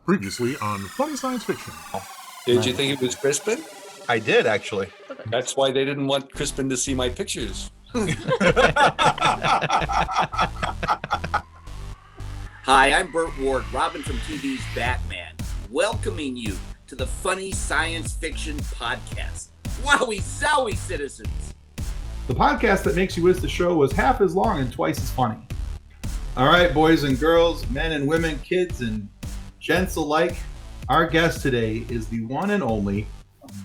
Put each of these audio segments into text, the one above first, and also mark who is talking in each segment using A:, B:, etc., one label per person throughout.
A: Previously on Funny Science Fiction.
B: Did you think it was Crispin?
C: I did, actually.
B: That's why they didn't want Crispin to see my pictures.
D: Hi, I'm Burt Ward, Robin from TV's Batman, welcoming you to the Funny Science Fiction Podcast. Wowie Zowie Citizens!
C: The podcast that makes you wish the show was half as long and twice as funny. All right, boys and girls, men and women, kids and gents alike, our guest today is the one and only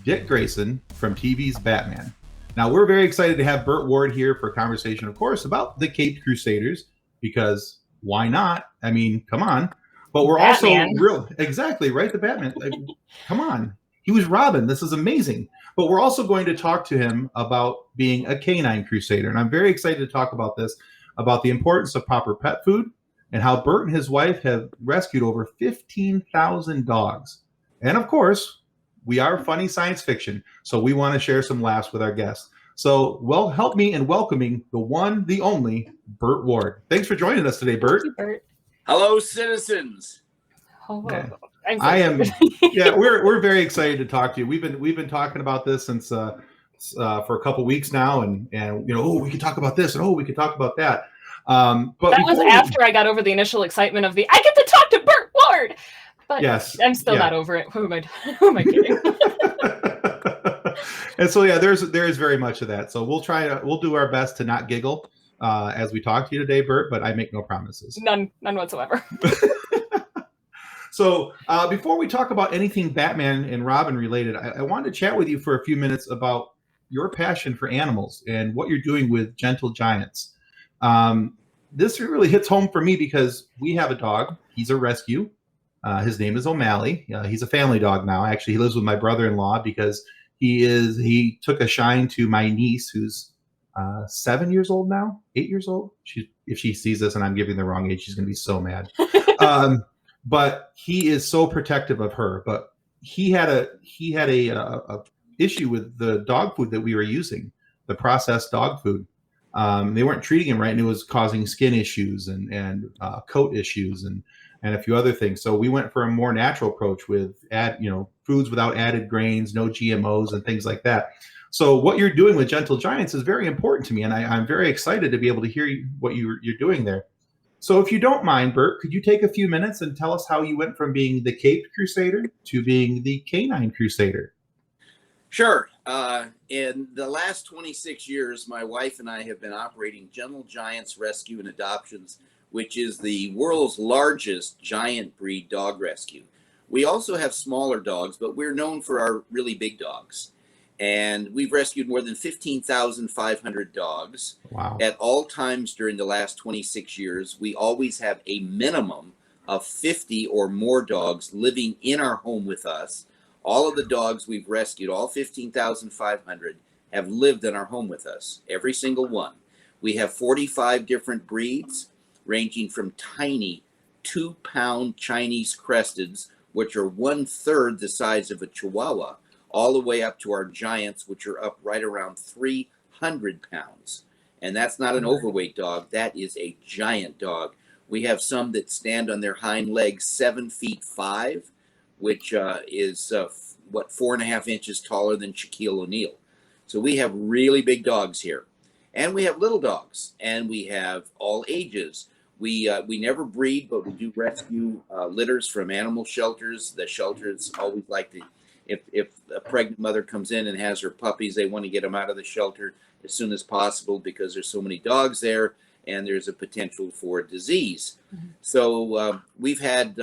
C: Dick Grayson from TV's Batman. Now, we're very excited to have Burt Ward here for a conversation, of course, about the Caped Crusaders, because why not? I mean, come on. But we're Batman. Also real, exactly, right? The Batman. Come on. He was Robin. This is amazing. But we're also going to talk to him about being a Canine Crusader. And I'm very excited to talk about this, about the importance of proper pet food and how Burt and his wife have rescued over 15,000 dogs. And of course, we are funny science fiction, so we want to share some laughs with our guests. So, well, help me in welcoming the one, the only, Burt Ward. Thanks for joining us today, Burt.
E: Thank you, Burt.
D: Hello, citizens.
E: Oh,
C: yeah.
E: I
C: am. Yeah, we're very excited to talk to you. We've been talking about this since for a couple weeks now, and you know, we could talk about this, and we could talk about that. But
E: that was after I got over the initial excitement of I get to talk to Burt Ward. But
C: yes,
E: I'm still not over it. Who am I kidding?
C: And so there is very much of that. So we'll do our best to not giggle as we talk to you today, Burt. But I make no promises.
E: None whatsoever.
C: So before we talk about anything Batman and Robin related, I wanted to chat with you for a few minutes about your passion for animals and what you're doing with Gentle Giants. This really hits home for me because we have a dog. He's a rescue. His name is O'Malley. He's a family dog now. Actually, he lives with my brother-in-law because he took a shine to my niece, who's 7 years old now, 8 years old. If she sees this and I'm giving the wrong age, she's going to be so mad. But he is so protective of her. But he had a issue with the dog food that we were using, the processed dog food. They weren't treating him right, and it was causing skin issues and coat issues and a few other things. So we went for a more natural approach with foods without added grains, no GMOs, and things like that. So what you're doing with Gentle Giants is very important to me, and I'm very excited to be able to hear what you're doing there. So if you don't mind, Burt, could you take a few minutes and tell us how you went from being the Caped Crusader to being the Canine Crusader?
D: Sure. In the last 26 years, my wife and I have been operating Gentle Giants Rescue and Adoptions, which is the world's largest giant breed dog rescue. We also have smaller dogs, but we're known for our really big dogs. And we've rescued more than 15,500 dogs.
C: Wow.
D: At all times during the last 26 years. We always have a minimum of 50 or more dogs living in our home with us. All of the dogs we've rescued, all 15,500, have lived in our home with us, every single one. We have 45 different breeds, ranging from tiny 2-pound Chinese cresteds, which are 1/3 the size of a Chihuahua, all the way up to our giants, which are up right around 300 pounds. And that's not an overweight dog. That is a giant dog. We have some that stand on their hind legs 7 feet 5, which is 4.5 inches taller than Shaquille O'Neal. So we have really big dogs here. And we have little dogs, and we have all ages. We never breed, but we do rescue litters from animal shelters. The shelters always like to, if a pregnant mother comes in and has her puppies, they want to get them out of the shelter as soon as possible because there's so many dogs there and there's a potential for disease. Mm-hmm. So we've had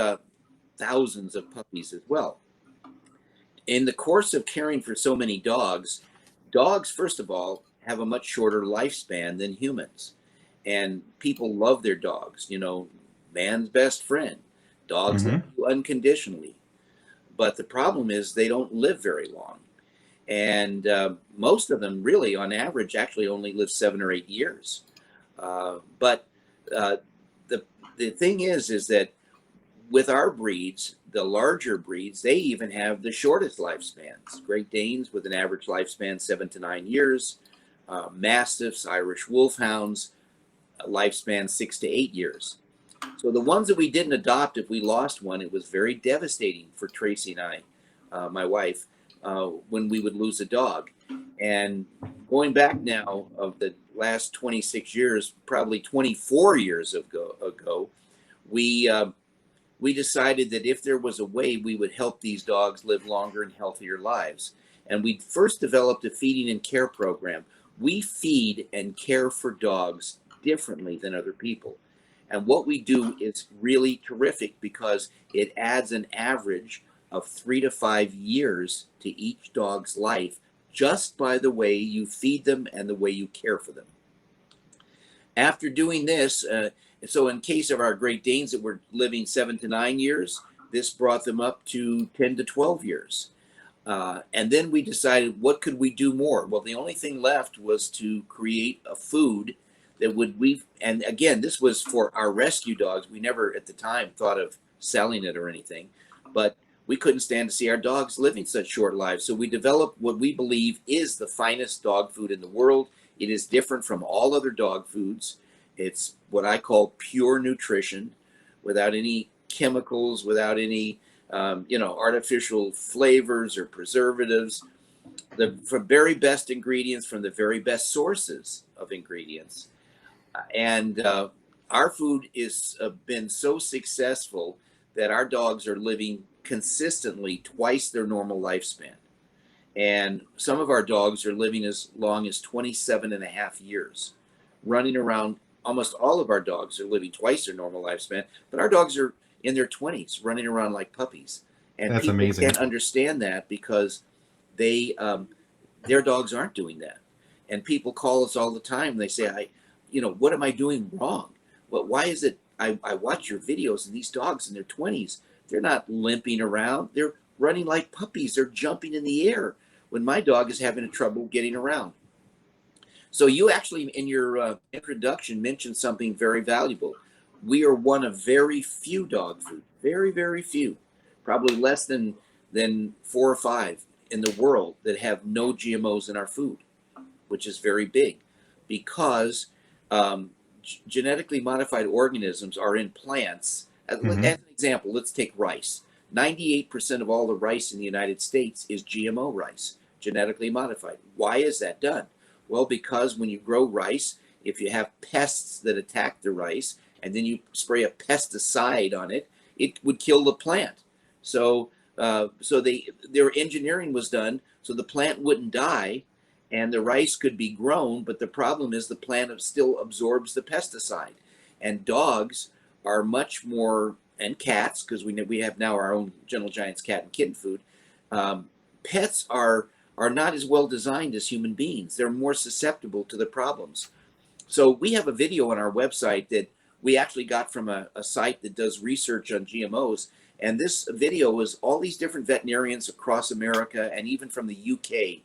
D: thousands of puppies as well. In the course of caring for so many dogs, first of all, have a much shorter lifespan than humans. And people love their dogs, man's best friend. Dogs love you unconditionally. But the problem is they don't live very long. And most of them really, on average, actually only live 7 or 8 years. But the thing is that with our breeds, the larger breeds, they even have the shortest lifespans. Great Danes with an average lifespan 7 to 9 years. Mastiffs, Irish Wolfhounds, lifespan 6 to 8 years. So the ones that we didn't adopt, if we lost one, it was very devastating for Tracy and I, my wife, when we would lose a dog. And going back now of the last 26 years, probably 24 years ago, we decided that if there was a way, we would help these dogs live longer and healthier lives. And we first developed a feeding and care program. We feed and care for dogs differently than other people. And what we do is really terrific because it adds an average of 3 to 5 years to each dog's life just by the way you feed them and the way you care for them. After doing this, so in case of our Great Danes that were living 7 to 9 years, this brought them up to 10 to 12 years. And then we decided, what could we do more? Well, the only thing left was to create a food that and again, this was for our rescue dogs. We never at the time thought of selling it or anything, but we couldn't stand to see our dogs living such short lives. So we developed what we believe is the finest dog food in the world. It is different from all other dog foods. It's what I call pure nutrition, without any chemicals, without any artificial flavors or preservatives. From very best ingredients, from the very best sources of ingredients. And our food is been so successful that our dogs are living consistently twice their normal lifespan. And some of our dogs are living as long as 27 and a half years, running around. Almost all of our dogs are living twice their normal lifespan, but our dogs are in their 20s, running around like puppies. And
C: That's
D: people
C: amazing.
D: can't understand that because their dogs aren't doing that. And people call us all the time. And they say, what am I doing wrong? Well, why is it I watch your videos and these dogs in their 20s, they're not limping around. They're running like puppies. They're jumping in the air when my dog is having trouble getting around. So you actually, in your introduction, mentioned something very valuable. We are one of very few dog food, very, very few, probably less than 4 or 5 in the world that have no GMOs in our food, which is very big because genetically modified organisms are in plants. As an example, let's take rice. 98% of all the rice in the United States is GMO rice, genetically modified. Why is that done? Well, because when you grow rice, if you have pests that attack the rice and then you spray a pesticide on it, it would kill the plant. So their engineering was done so the plant wouldn't die and the rice could be grown, but the problem is the plant still absorbs the pesticide. And dogs are much more, and cats, because we have now our own Gentle Giants cat and kitten food. Pets are not as well designed as human beings. They're more susceptible to the problems. So we have a video on our website that we actually got from a site that does research on GMOs. And this video is all these different veterinarians across America and even from the UK.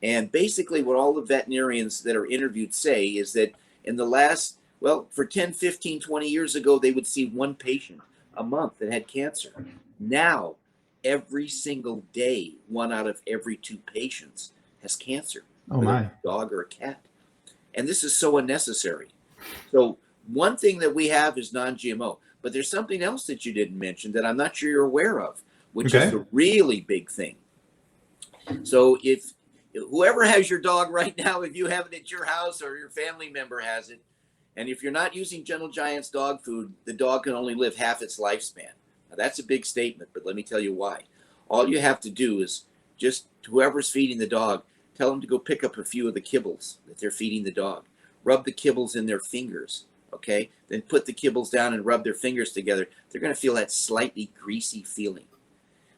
D: And basically what all the veterinarians that are interviewed say is that in the last, for 10, 15, 20 years ago, they would see 1 patient a month that had cancer. Now, every single day, 1 out of every 2 patients has cancer.
C: Oh my!
D: A dog or a cat. And this is so unnecessary. So one thing that we have is non-GMO, but there's something else that you didn't mention that I'm not sure you're aware of, which is the really big thing. So if whoever has your dog right now, if you have it at your house or your family member has it, and if you're not using Gentle Giants dog food, the dog can only live half its lifespan. Now that's a big statement, but let me tell you why. All you have to do is just whoever's feeding the dog, tell them to go pick up a few of the kibbles that they're feeding the dog. Rub the kibbles in their fingers, okay? Then put the kibbles down and rub their fingers together. They're going to feel that slightly greasy feeling.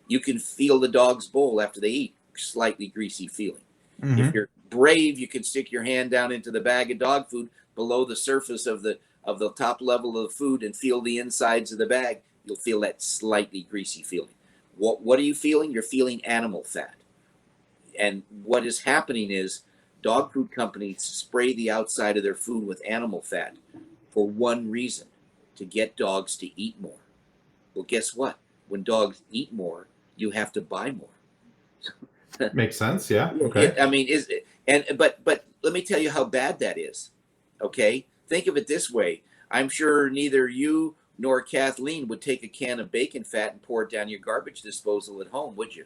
D: You can feel the dog's bowl after they eat, slightly greasy feeling. If you're brave, you can stick your hand down into the bag of dog food below the surface of the top level of the food and feel the insides of the bag. You'll feel that slightly greasy feeling. What are you feeling? You're feeling animal fat. And what is happening is dog food companies spray the outside of their food with animal fat for one reason, to get dogs to eat more. Well, guess what? When dogs eat more, you have to buy more.
C: Makes sense. Yeah. Okay.
D: I mean, but let me tell you how bad that is. Okay. Think of it this way. I'm sure neither you nor Kathleen would take a can of bacon fat and pour it down your garbage disposal at home, would you?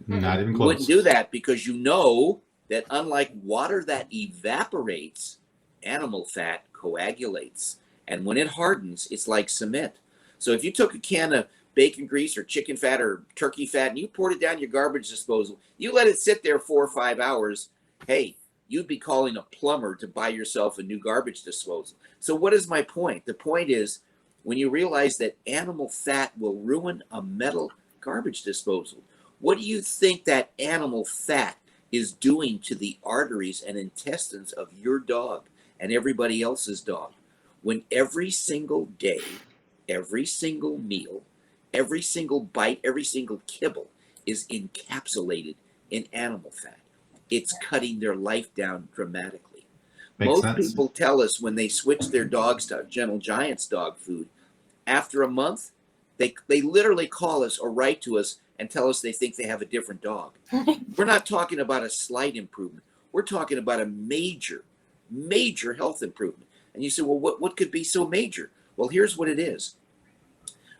C: Not even
D: You
C: close.
D: wouldn't do that because you know that unlike water that evaporates, animal fat coagulates. And when it hardens, it's like cement. So if you took a can of bacon grease or chicken fat or turkey fat and you poured it down your garbage disposal, you let it sit there 4 or 5 hours, hey, you'd be calling a plumber to buy yourself a new garbage disposal. So what is my point? The point is, when you realize that animal fat will ruin a metal garbage disposal, what do you think that animal fat is doing to the arteries and intestines of your dog and everybody else's dog? When every single day, every single meal, every single bite, every single kibble is encapsulated in animal fat, it's cutting their life down dramatically.
C: Makes
D: Most
C: sense.
D: people tell us when they switch their dogs to Gentle Giant's dog food, after a month, they literally call us or write to us and tell us they think they have a different dog. We're not talking about a slight improvement. We're talking about a major, major health improvement. And you say, well, what could be so major? Well, here's what it is.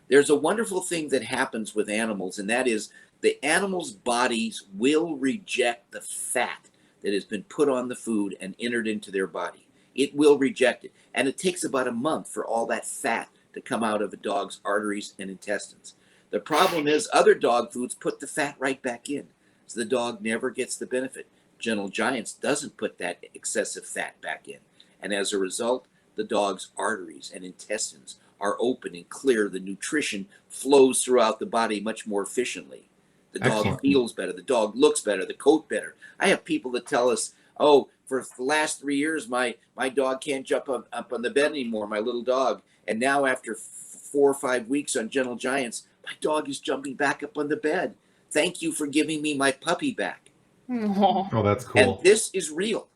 D: There's a wonderful thing that happens with animals, and that is the animals' bodies will reject the fat that has been put on the food and entered into their body. It will reject it. And it takes about a month for all that fat to come out of a dog's arteries and intestines. The problem is other dog foods put the fat right back in, so the dog never gets the benefit. Gentle Giants doesn't put that excessive fat back in. And as a result, the dog's arteries and intestines are open and clear. The nutrition flows throughout the body much more efficiently. The dog
C: Excellent.
D: feels better. The dog looks better. The coat better. I have people that tell us, oh, for the last 3 years, my dog can't jump up on the bed anymore, my little dog. And now after 4 or 5 weeks on Gentle Giants, my dog is jumping back up on the bed. Thank you for giving me my puppy back.
E: Aw.
C: Oh, that's
D: And
C: cool.
D: this is real.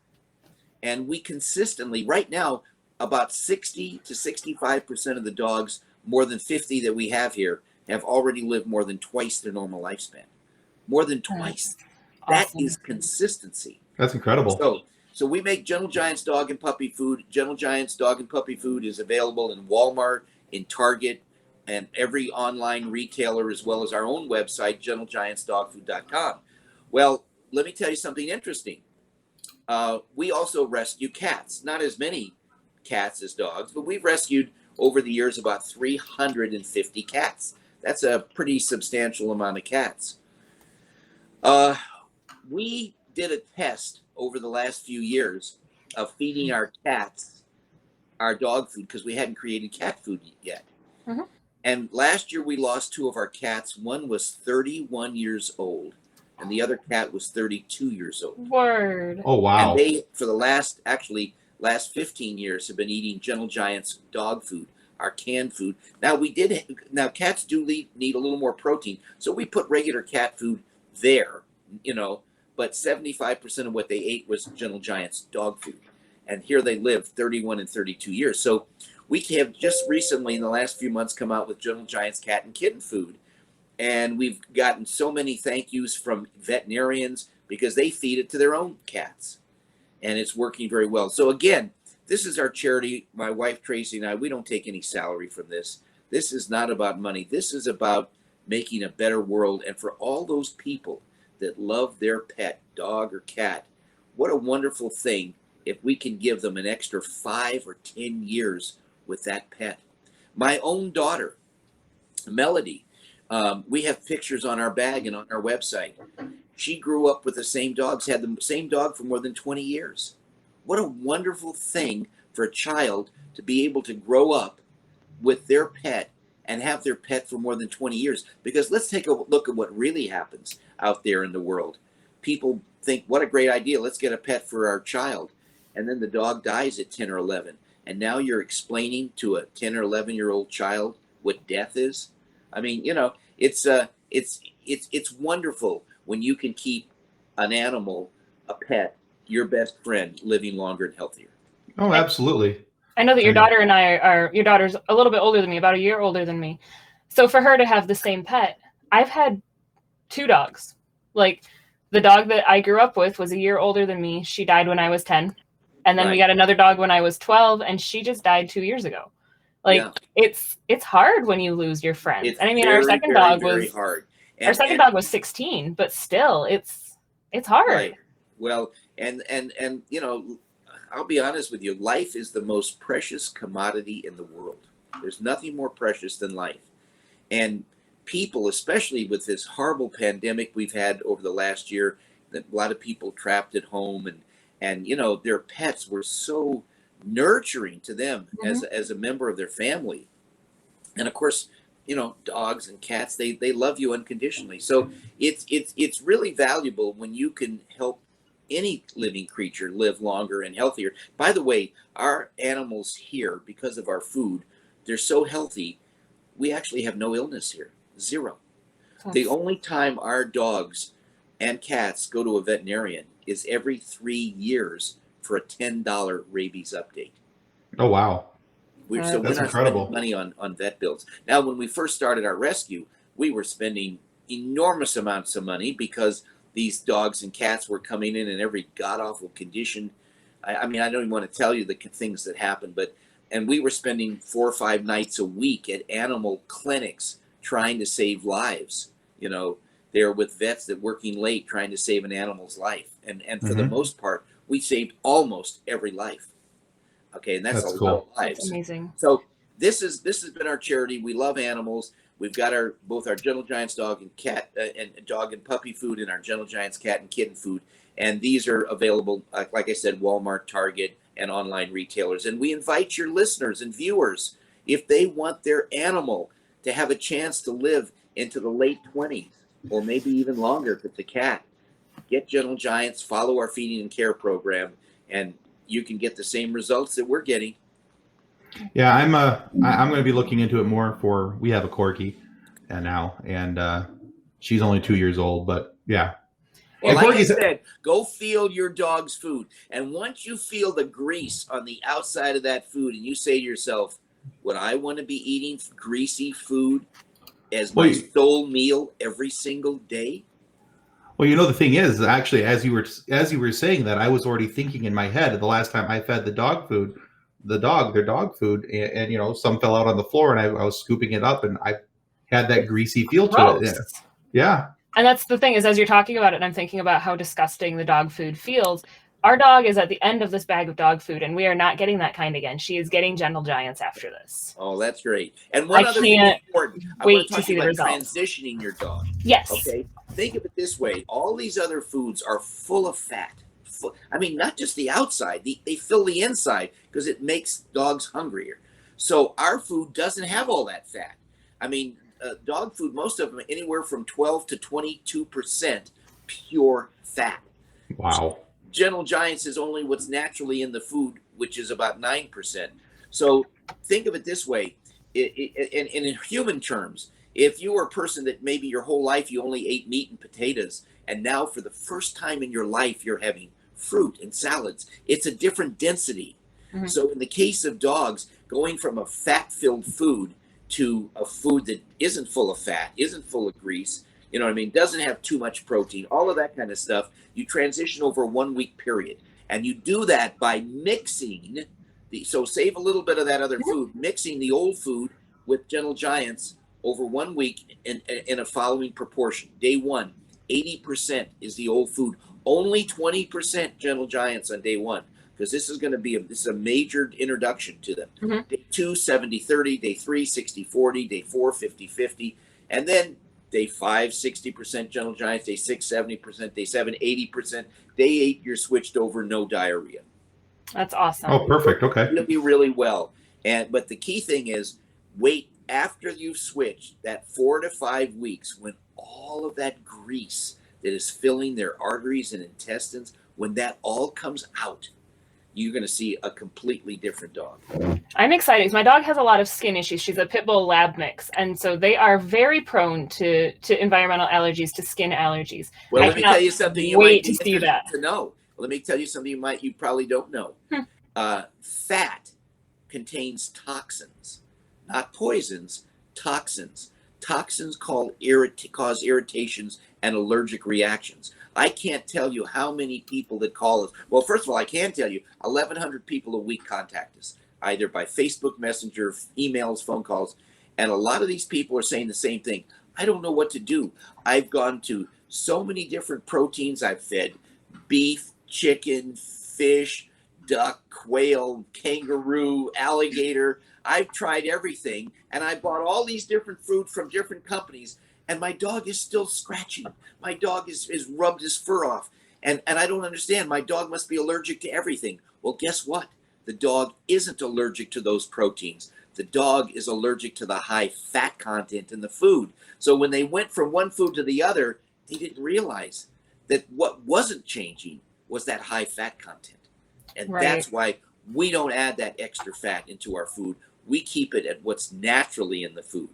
D: And we consistently, right now, about 60 to 65% of the dogs, more than 50 that we have here, have already lived more than twice their normal lifespan. More than twice. That
E: Awesome.
D: is consistency.
C: That's incredible.
D: So we make Gentle Giants dog and puppy food. Gentle Giants dog and puppy food is available in Walmart, in Target, and every online retailer, as well as our own website, gentlegiantsdogfood.com. Well, let me tell you something interesting. We also rescue cats. Not as many cats as dogs, but we've rescued over the years about 350 cats. That's a pretty substantial amount of cats. We did a test over the last few years of feeding our cats our dog food because we hadn't created cat food yet.
E: Mm-hmm.
D: And last year we lost 2 of our cats. One was 31 years old and the other cat was 32 years old.
E: Word.
C: Oh, wow.
D: And they, for the last 15 years, have been eating Gentle Giant's dog food, our canned food. Now cats do need a little more protein, so we put regular cat food there, but 75% of what they ate was Gentle Giant's dog food. And here they live 31 and 32 years. So we have just recently in the last few months come out with Gentle Giant's cat and kitten food. And we've gotten so many thank yous from veterinarians because they feed it to their own cats. And it's working very well. So again, this is our charity. My wife, Tracy, and I, we don't take any salary from this. This is not about money. This is about making a better world. And for all those people that love their pet, dog or cat, what a wonderful thing if we can give them an extra 5 or 10 years with that pet. My own daughter, Melody, we have pictures on our bag and on our website. She grew up with the same dogs, had the same dog for more than 20 years. What a wonderful thing for a child to be able to grow up with their pet and have their pet for more than 20 years. Because let's take a look at what really happens out there in the world. People think, what a great idea, let's get a pet for our child. And then the dog dies at 10 or 11. And now you're explaining to a 10 or 11-year-old child what death is. I mean, it's wonderful when you can keep an animal, a pet, your best friend, living longer and healthier.
C: Oh, absolutely.
E: I know that your daughter and I your daughter's a little bit older than me, about a year older than me. So for her to have the same pet, I've had 2 dogs. Like the dog that I grew up with was a year older than me. She died when I was 10. And then we got another dog when I was 12 and she just died 2 years ago. Like
D: Yeah.
E: it's hard when you lose your friends.
D: It's
E: And I mean,
D: very,
E: our second
D: very,
E: dog
D: very
E: was
D: hard.
E: our second dog was 16, but still, it's hard.
D: Right. Well, and you know, I'll be honest with you. Life is the most precious commodity in the world. There's nothing more precious than life. And people, especially with this horrible pandemic we've had over the last year, that a lot of people trapped at home, and you know, their pets were so nurturing to them as a member of their family. And of course, you know, dogs and cats, they love you unconditionally. So it's really valuable when you can help any living creature live longer and healthier. By the way, our animals here, because of our food, they're so healthy, we actually have no illness here. Zero. The only time our dogs and cats go to a veterinarian is every 3 years for a $10 rabies update.
C: Oh, wow.
D: So
C: That's
D: we're not
C: incredible.
D: spending money on vet bills. Now, when we first started our rescue, we were spending enormous amounts of money because these dogs and cats were coming in every god-awful condition. I mean, I don't even want to tell you the things that happened, and we were spending 4 or 5 nights a week at animal clinics trying to save lives. You know, they're with vets that working late trying to save an animal's life. And for the most part, we saved almost every life. Okay, and that's a
C: cool.
D: lot of lives.
E: That's amazing.
D: So this has been our charity. We love animals. We've got both our Gentle Giants dog and cat and dog and puppy food, and our Gentle Giants cat and kitten food. And these are available, like I said, Walmart, Target, and online retailers. And we invite your listeners and viewers, if they want their animal to have a chance to live into the late 20s, or maybe even longer if it's a cat, get Gentle Giants, follow our feeding and care program, and you can get the same results that we're getting.
C: Yeah, I'm going to be looking into it more. We have a corgi, and she's only 2 years old, but yeah.
D: Well, like I said, go feel your dog's food, and once you feel the grease on the outside of that food, and you say to yourself, "Would I want to be eating greasy food as my sole meal every single day?"
C: Well, you know, the thing is, actually, as you were saying that, I was already thinking in my head the last time I fed the dog food, their dog food, and you know, some fell out on the floor, and I was scooping it up, and I had that greasy feel to it. Yeah.
E: And that's the thing is, as you're talking about it, and I'm thinking about how disgusting the dog food feels. Our dog is at the end of this bag of dog food, and we are not getting that kind again. She is getting Gentle Giants after this.
D: Oh, that's great. And one other thing important, I want to talk about transitioning your dog.
E: Yes.
D: Okay. Think of it this way. All these other foods are full of fat. I mean, not just the outside. They fill the inside because it makes dogs hungrier. So our food doesn't have all that fat. I mean, dog food, most of them are anywhere from 12 to 22% pure fat.
C: Wow.
D: So Gentle Giants is only what's naturally in the food, which is about 9%. So think of it this way. In human terms, if you were a person that maybe your whole life you only ate meat and potatoes, and now for the first time in your life you're having fruit and salads, it's a different density. So in the case of dogs, going from a fat-filled food to a food that isn't full of fat, isn't full of grease, you know what I mean, doesn't have too much protein, all of that kind of stuff, you transition over a 1 week period. And you do that by mixing, so save a little bit of that other food, mixing the old food with Gentle Giants over 1 week in a following proportion. Day 1, 80% is the old food. Only 20% Gentle Giants on day 1, because this is going to be a major introduction to them. Day 2, 70-30. Day 3, 60-40. Day 4, 50-50. And then day 5, 60% Gentle Giants. Day 6, 70%. Day 7, 80%. Day 8, you're switched over, no diarrhea.
E: That's awesome.
C: Oh, perfect. Okay.
D: Really, really well. But the key thing is, wait after you've switched that 4 to 5 weeks, when all of that grease that is filling their arteries and intestines, when that all comes out, you're going to see a completely different dog.
E: I'm excited because my dog has a lot of skin issues. She's a pit bull lab mix, and so they are very prone to environmental allergies, to skin allergies.
D: Well, let me tell you something you might
E: to see that.
D: To know. Let me tell you something you probably don't know. Fat contains toxins, not poisons, toxins. Toxins cause irritations and allergic reactions. I can't tell you how many people that call us. Well, first of all, I can tell you 1,100 people a week contact us. either by Facebook Messenger, emails, phone calls. And a lot of these people are saying the same thing. I don't know what to do. I've gone to so many different proteins. I've fed beef, chicken, fish, duck, quail, kangaroo, alligator. I've tried everything, and I bought all these different food from different companies, and my dog is still scratching. My dog is rubbed his fur off, and I don't understand. My dog must be allergic to everything. Well, guess what? The dog isn't allergic to those proteins. The dog is allergic to the high fat content in the food. So when they went from one food to the other, they didn't realize that what wasn't changing was that high fat content. And that's why we don't add that extra fat into our food. We keep it at what's naturally in the food.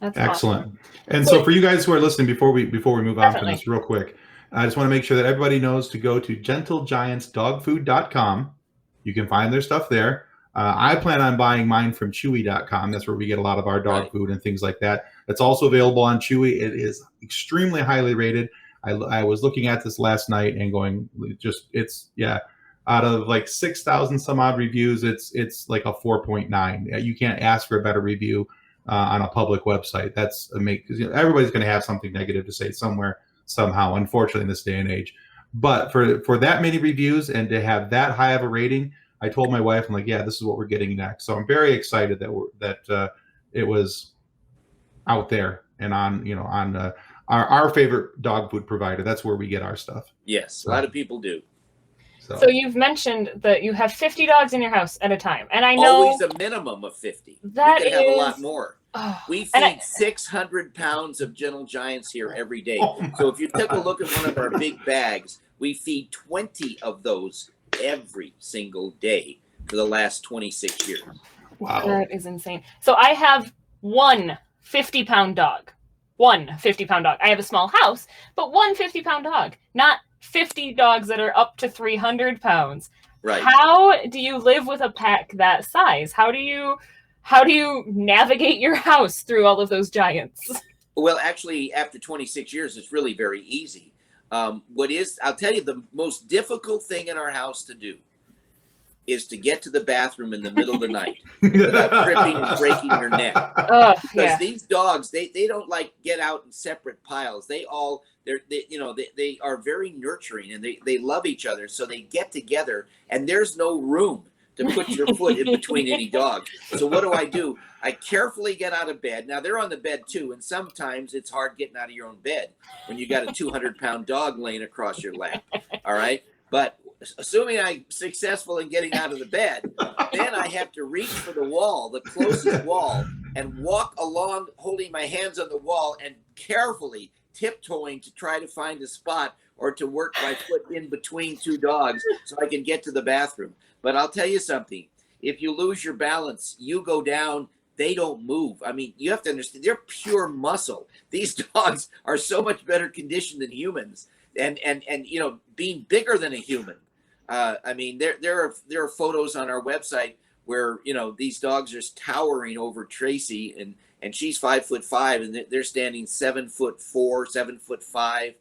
E: That's
C: excellent.
E: Awesome.
C: And so for you guys who are listening, before we move on from
E: Definitely.
C: this real quick, I just want to make sure that everybody knows to go to gentlegiantsdogfood.com. You can find their stuff there. I plan on buying mine from Chewy.com. That's where we get a lot of our dog food and things like that. It's also available on Chewy. It is extremely highly rated. I was looking at this last night and going, out of like 6,000 some odd reviews, it's like a 4.9. You can't ask for a better review on a public website. That's amazing, because everybody's going to have something negative to say somewhere, somehow, unfortunately, in this day and age. But for that many reviews and to have that high of a rating, I told my wife, I'm like, yeah, this is what we're getting next. So I'm very excited that it was out there and on our favorite dog food provider. That's where we get our stuff.
D: Yes, a lot of people do.
E: So you've mentioned that you have 50 dogs in your house at a time, and I know
D: always a minimum of 50.
E: That
D: we can have a lot more.
E: Oh,
D: we feed 600 pounds of Gentle Giants here every day. So if you took a look at one of our big bags, we feed 20 of those every single day for the last 26 years.
C: Wow.
E: That is insane. So I have one 50-pound dog. One 50-pound dog. I have a small house, but one 50-pound dog. Not 50 dogs that are up to 300 pounds.
D: Right.
E: How do you live with a pack that size? How do you navigate your house through all of those giants?
D: Well, actually, after 26 years, it's really very easy. I'll tell you, the most difficult thing in our house to do is to get to the bathroom in the middle of the night without tripping and breaking your neck. Because these dogs, they don't like get out in separate piles. They are very nurturing, and they love each other. So they get together, and there's no room to put your foot in between any dog. So what do? I carefully get out of bed. Now they're on the bed too, and sometimes it's hard getting out of your own bed when you got a 200-pound dog laying across your lap. All right, but assuming I'm successful in getting out of the bed, then I have to reach for the wall, the closest wall, and walk along, holding my hands on the wall and carefully tiptoeing to try to find a spot or to work my foot in between two dogs so I can get to the bathroom. But I'll tell you something. If you lose your balance, you go down, they don't move. I mean, you have to understand, they're pure muscle. These dogs are so much better conditioned than humans, and being bigger than a human. I mean, there are photos on our website where, these dogs are towering over Tracy, and she's 5'5", and they're standing 7'4", 7'5".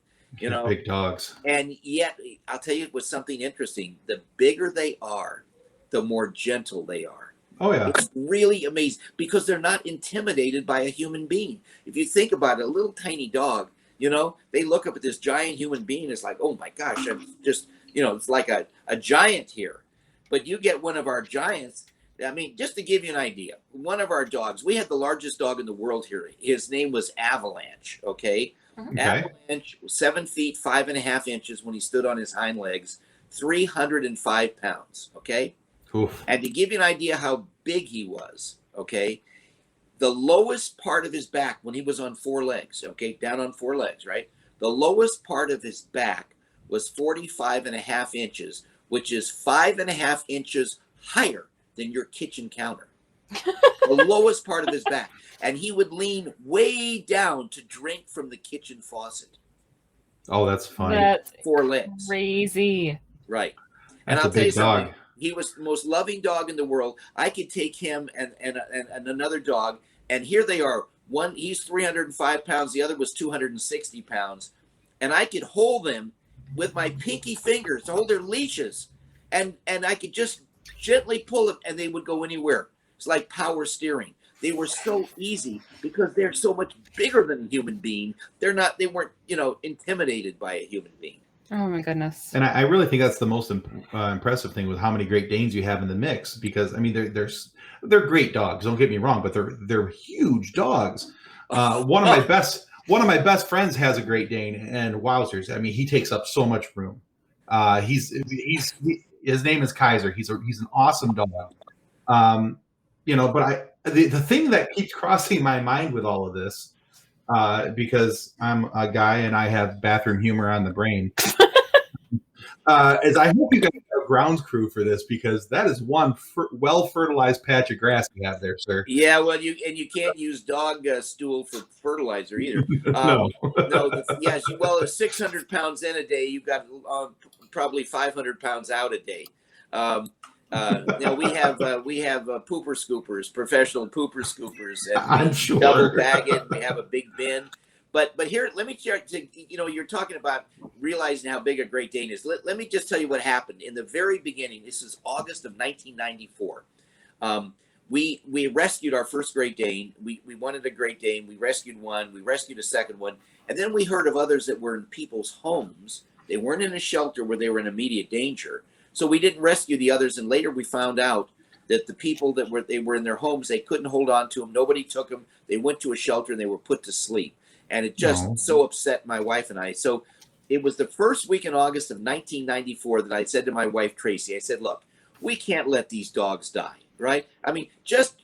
C: Big dogs.
D: And yet, I'll tell you what's something interesting. The bigger they are, the more gentle they are.
C: Oh, yeah.
D: It's really amazing because they're not intimidated by a human being. If you think about it, a little tiny dog, they look up at this giant human being. It's like, oh, my gosh, I'm just, it's like a giant here. But you get one of our giants. I mean, just to give you an idea, one of our dogs, we had the largest dog in the world here. His name was Avalanche, okay? Avalanche was 7 feet, 5.5 inches when he stood on his hind legs, 305 pounds, okay?
C: Oof.
D: And to give you an idea how big he was, okay, the lowest part of his back when he was on 4 legs, okay, down on 4 legs, right? The lowest part of his back was 45.5 inches, which is 5.5 inches higher than your kitchen counter. The lowest part of his back. And he would lean way down to drink from the kitchen faucet.
C: Oh, that's funny.
E: That's
D: 4 legs.
E: crazy.
D: Right. And
C: That's
D: I'll
C: a
D: tell you
C: big dog.
D: something. He was the most loving dog in the world. I could take him and another dog, and here they are. One, he's 305 pounds. The other was 260 pounds. And I could hold them with my pinky fingers, hold their leashes. And I could just gently pull them, and they would go anywhere. It's like power steering. They were so easy because they're so much bigger than a human being. They weren't, intimidated by a human being.
E: Oh my goodness.
C: And I really think that's the most impressive thing with how many Great Danes you have in the mix, because I mean they're great dogs. Don't get me wrong, but they're huge dogs. One of my best friends has a Great Dane, and wowzers! I mean, he takes up so much room. His name is Kaiser. He's an awesome dog. But the thing that keeps crossing my mind with all of this, because I'm a guy and I have bathroom humor on the brain, is I hope you guys have grounds crew for this, because that is one well fertilized patch of grass you have there, sir.
D: Yeah, well, you can't use dog stool for fertilizer either.
C: No.
D: Well, 600 pounds in a day, you've got probably 500 pounds out a day. Now we have pooper scoopers, professional pooper scoopers, and
C: I'm sure.
D: double bag it. We have a big bin. But here, let me share. You're talking about realizing how big a Great Dane is. Let me just tell you what happened in the very beginning. This is August of 1994. We rescued our first Great Dane. We wanted a Great Dane. We rescued one. We rescued a second one, and then we heard of others that were in people's homes. They weren't in a shelter where they were in immediate danger. So we didn't rescue the others, and later we found out that the people that were in their homes, they couldn't hold on to them. Nobody took them. They went to a shelter and they were put to sleep. And it just so upset my wife and I. So it was the first week in August of 1994 that I said to my wife, Tracy, I said, look, we can't let these dogs die, right? I mean, just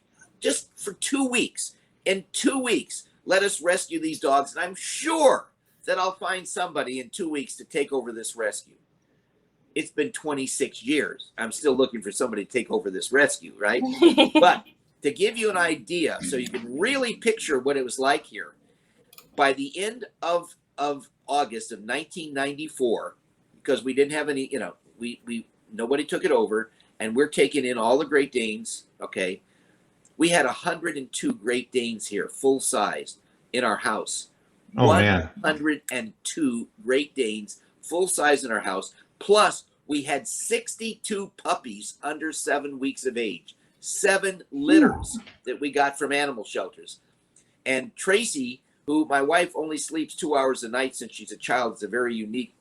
D: for 2 weeks. In 2 weeks, let us rescue these dogs. And I'm sure that I'll find somebody in 2 weeks to take over this rescue. It's been 26 years. I'm still looking for somebody to take over this rescue, right? But to give you an idea, so you can really picture what it was like here, by the end of August of 1994, because we didn't have any, nobody took it over, and we're taking in all the Great Danes, okay? We had 102 Great Danes here, full size, in our house.
C: Oh, man.
D: 102 Great Danes, full size in our house. Plus, we had 62 puppies under 7 weeks of age, 7 litters that we got from animal shelters. And Tracy, who my wife only sleeps 2 hours a night since she's a child, it's a very unique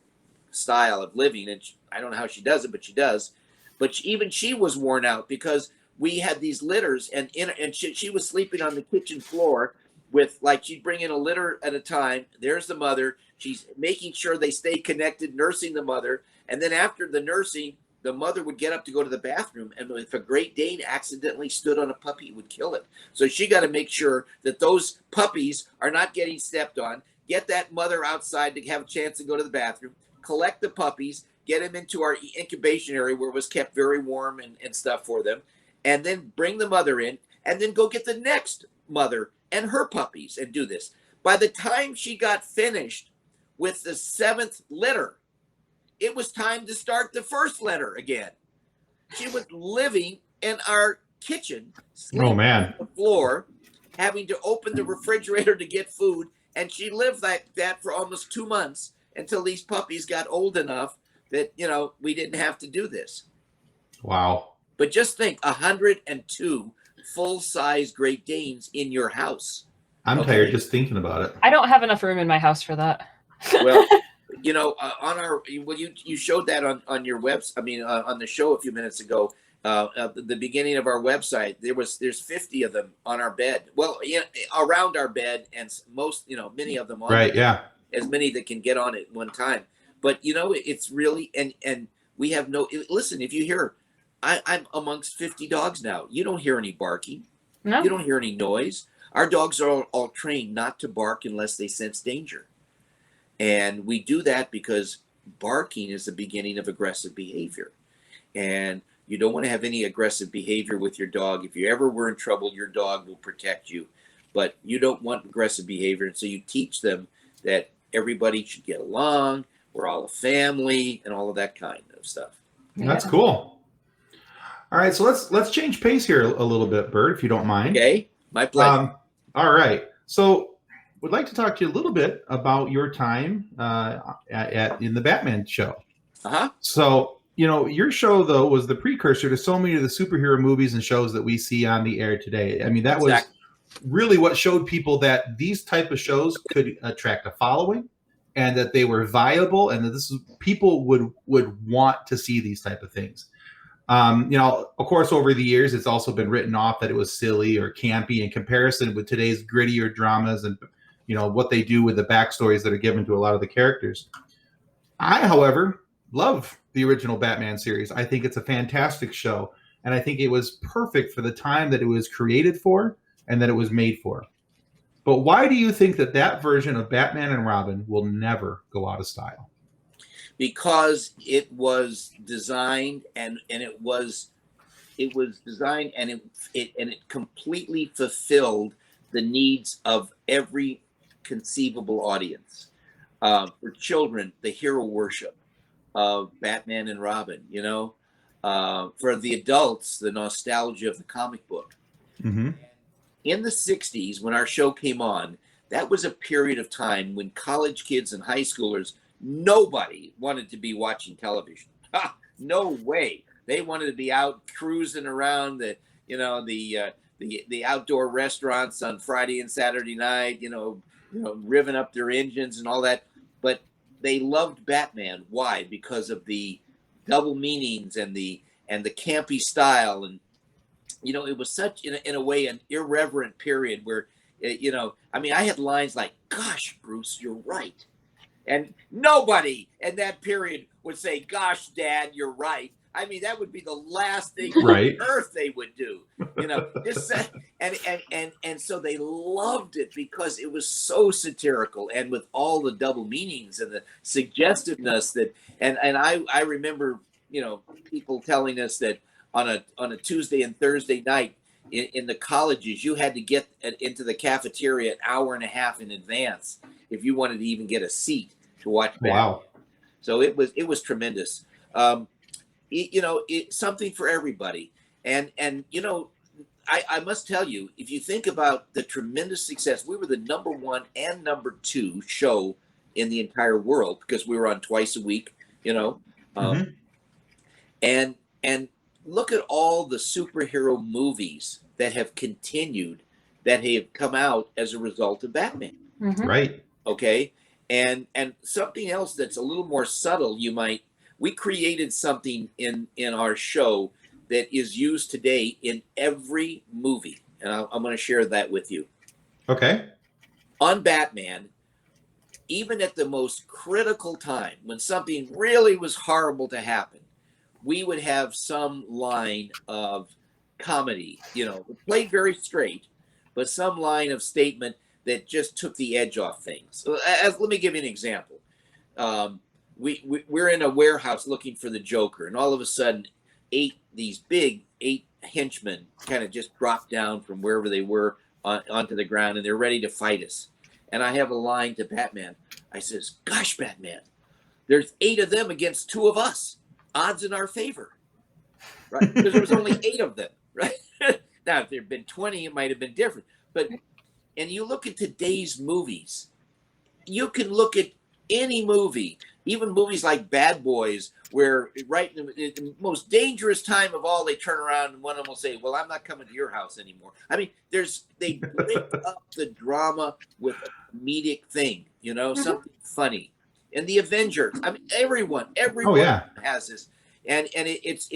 D: style of living. And I don't know how she does it, but she does. But even she was worn out because we had these litters, and she was sleeping on the kitchen floor with, like, she'd bring in a litter at a time. There's the mother. She's making sure they stay connected, nursing the mother. And then after the nursing, the mother would get up to go to the bathroom. And if a Great Dane accidentally stood on a puppy, it would kill it. So she got to make sure that those puppies are not getting stepped on, get that mother outside to have a chance to go to the bathroom, collect the puppies, get them into our incubation area where it was kept very warm and stuff for them, and then bring the mother in, and then go get the next mother and her puppies and do this. By the time she got finished with the 7th litter, it was time to start the first litter again. She was living in our kitchen, sleeping on the floor, having to open the refrigerator to get food, and she lived like that for almost 2 months until these puppies got old enough that, we didn't have to do this.
C: Wow.
D: But just think, 102 full-size Great Danes in your house.
C: I'm tired just thinking about it.
E: I don't have enough room in my house for that.
D: Well, on our, you showed that on your website. On the show a few minutes ago, at the beginning of our website, there's 50 of them on our bed. Well, around our bed, and most, many of them on
C: right. Yeah.
D: As many that can get on at one time. But it's really, and we have no. Listen, if you hear, I'm amongst 50 dogs now. You don't hear any barking.
E: No.
D: You don't hear any noise. Our dogs are all trained not to bark unless they sense danger. And we do that because barking is the beginning of aggressive behavior. And you don't want to have any aggressive behavior with your dog. If you ever were in trouble, your dog will protect you. But you don't want aggressive behavior. And so you teach them that everybody should get along. We're all a family and all of that kind of stuff.
E: Yeah.
C: That's cool. All right. So let's change pace here a little bit, Burt, if you don't mind.
D: Okay. My pleasure.
C: All right. So would like to talk to you a little bit about your time in the Batman show.
D: Uh-huh.
C: So You know, your show though was the precursor to so many of the superhero movies and shows that we see on the air today. I mean, that was really what showed people that these type of shows could attract a following, and that they were viable, and that people would want to see these type of things. You know, of course, over the years, it's also been written off that it was silly or campy in comparison with today's grittier dramas and, you know, what they do with the backstories that are given to a lot of the characters. I, however, love the original Batman series. I think it's a fantastic show, and I think it was perfect for the time that it was created for and that it was made for. But why do you think that version of Batman and Robin will never go out of style?
D: Because it was designed and it was designed and it completely fulfilled the needs of every conceivable audience. For children, the hero worship of Batman and Robin, you know. For the adults, the nostalgia of the comic book.
C: Mm-hmm.
D: In the 60s, when our show came on, that was a period of time when college kids and high schoolers, nobody wanted to be watching television. No way. They wanted to be out cruising around the outdoor restaurants on Friday and Saturday night, revving up their engines and all that. But they loved Batman. Why? Because of the double meanings and the campy style. And, it was such, in a way, an irreverent period where, I had lines like, "Gosh, Bruce, you're right." And nobody in that period would say, "Gosh, Dad, you're right." I mean, that would be the last thing on earth they would do, and so they loved it because it was so satirical and with all the double meanings and the suggestiveness and I remember, people telling us that on a Tuesday and Thursday night in the colleges, you had to get into the cafeteria an hour and a half in advance if you wanted to even get a seat to watch Batman. Wow. So it was tremendous. It's something for everybody. And I must tell you, if you think about the tremendous success, we were the #1 and #2 show in the entire world because we were on twice a week, and look at all the superhero movies that have continued, that have come out as a result of Batman.
C: Mm-hmm. Right.
D: Okay. And something else that's a little more subtle, we created something in our show that is used today in every movie. And I'm going to share that with you.
C: Okay.
D: On Batman, even at the most critical time, when something really was horrible to happen, we would have some line of comedy, played very straight, but some line of statement that just took the edge off things. So, let me give you an example. We're in a warehouse looking for the Joker, and all of a sudden, these big henchmen kind of just dropped down from wherever they were onto the ground, and they're ready to fight us. And I have a line to Batman. I says, "Gosh, Batman, there's 8 of them against 2 of us. Odds in our favor." Right? Because there was only 8 of them, right? Now, if there had been 20, it might have been different. And you look at today's movies, you can look at any movie, even movies like Bad Boys, where right in the most dangerous time of all, they turn around and one of them will say, "Well, I'm not coming to your house anymore." I mean, they break up the drama with a comedic thing, something funny. And the Avengers, everyone has this. And it is,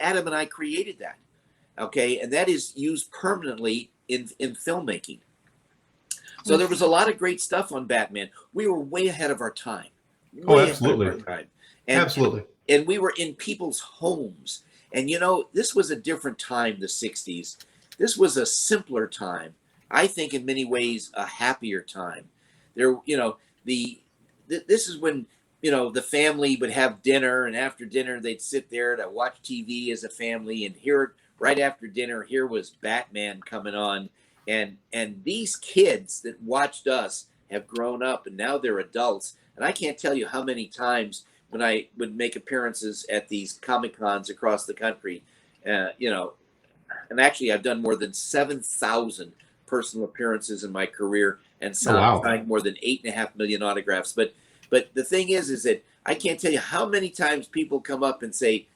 D: Adam and I created that. Okay. And that is used permanently in filmmaking. So there was a lot of great stuff on Batman. We were way ahead of our time.
C: Absolutely.
D: Absolutely. And we were in people's homes. And, this was a different time, the 60s. This was a simpler time. I think in many ways a happier time. This is when, the family would have dinner, and after dinner, they'd sit there to watch TV as a family. And here, right after dinner, here was Batman coming on. And these kids that watched us have grown up, and now they're adults. And I can't tell you how many times when I would make appearances at these Comic Cons across the country, and actually I've done more than 7,000 personal appearances in my career, and signed more than 8.5 million autographs. But But the thing is that I can't tell you how many times people come up and say,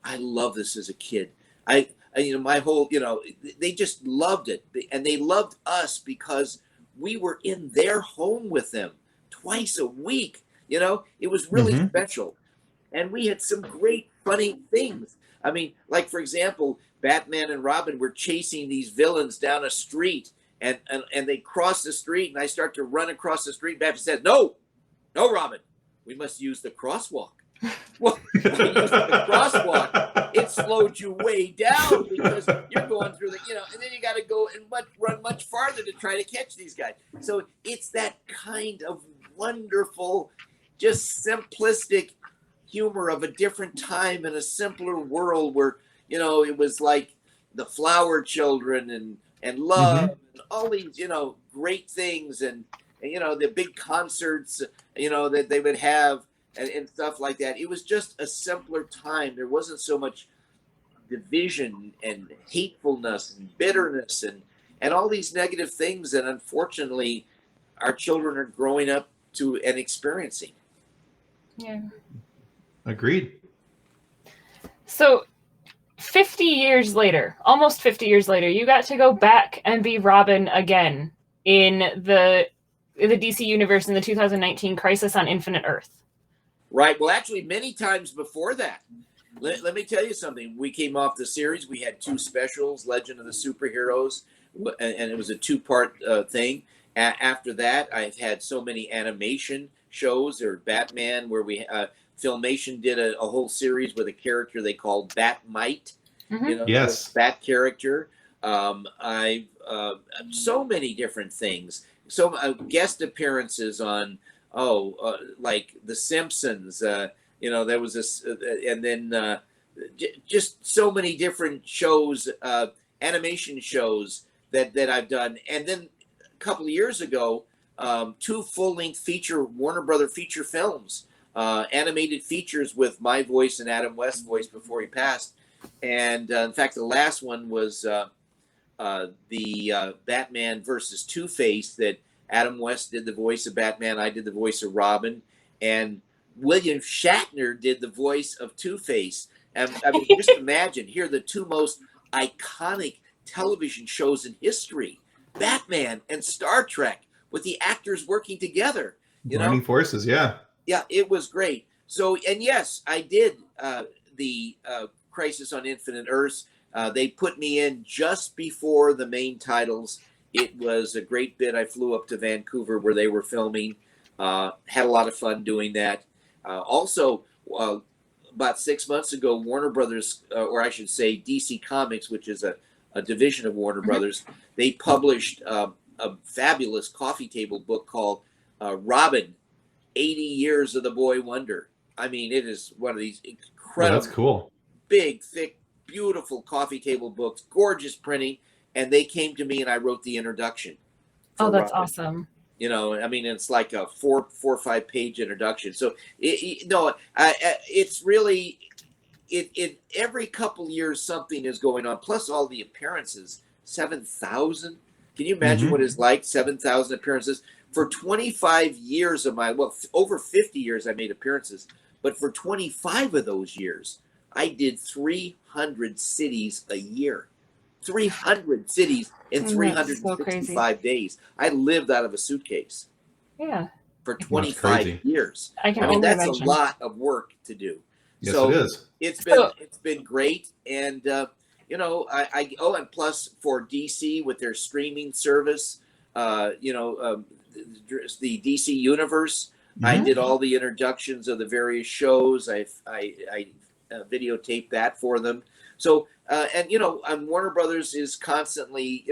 D: I love this as a kid. My whole, they just loved it. And they loved us because we were in their home with them twice a week. It was really special. And we had some great, funny things. I mean, like, for example, Batman and Robin were chasing these villains down a street, and they cross the street, and I start to run across the street. Batman said, no, Robin, we must use the crosswalk. Well, when you used the crosswalk, it slowed you way down because you're going through and then you got to go and run much farther to try to catch these guys. So it's that kind of wonderful, just simplistic humor of a different time in a simpler world where, it was like the Flower Children and love and all these, great things and the big concerts, that they would have and stuff like that. It was just a simpler time. There wasn't so much division and hatefulness and bitterness and all these negative things that unfortunately our children are growing up to and experiencing.
E: Yeah.
C: Agreed. So
E: 50 years later, almost 50 years later, you got to go back and be Robin again in the DC universe in the 2019 Crisis on Infinite Earth.
D: Right. Well, actually, many times before that, let me tell you something. We came off the series. We had 2 specials, Legend of the Superheroes, and it was a 2-part thing. After that, I've had so many animation shows. Or Batman, where we Filmation did a whole series with a character they called Batmite.
C: Yes,
D: Bat character. I've so many different things. So guest appearances on like The Simpsons. There was this, and then just so many different shows, animation shows that I've done. And then a couple of years ago, 2 full-length Warner Brother feature films, animated features with my voice and Adam West's voice before he passed. And in fact, the last one was the Batman versus Two-Face, that Adam West did the voice of Batman, I did the voice of Robin, and William Shatner did the voice of Two-Face. And I mean, just imagine, here are the 2 most iconic television shows in history, Batman and Star Trek, with the actors working together.
C: Joining forces, yeah.
D: Yeah, it was great. So, and yes, I did the Crisis on Infinite Earths. They put me in just before the main titles. It was a great bit. I flew up to Vancouver where they were filming. Had a lot of fun doing that. Also, about 6 months ago, Warner Brothers, or I should say DC Comics, which is a division of Warner Brothers, they published a fabulous coffee table book called Robin, 80 Years of the Boy Wonder. I mean, it is one of these incredible,
C: that's cool,
D: big, thick, beautiful coffee table books, gorgeous printing. And they came to me and I wrote the introduction.
E: Oh, that's awesome.
D: I mean, it's like a 4 or 5 page introduction. So it's really, every couple years something is going on. Plus all the appearances, 7,000. Can you imagine what it's like? 7,000 appearances. For 25 years of over 50 years I made appearances. But for 25 of those years, I did 300 cities a year. 300 cities in 365 days. I lived out of a suitcase.
E: Yeah.
D: For 25 years.
E: I mean,
D: that's a lot of work to do.
C: Yes,
D: so
C: it is.
D: It's been great. And and plus for DC with their streaming service, the DC Universe, I did all the introductions of the various shows. I videotaped that for them. So, Warner Brothers is constantly,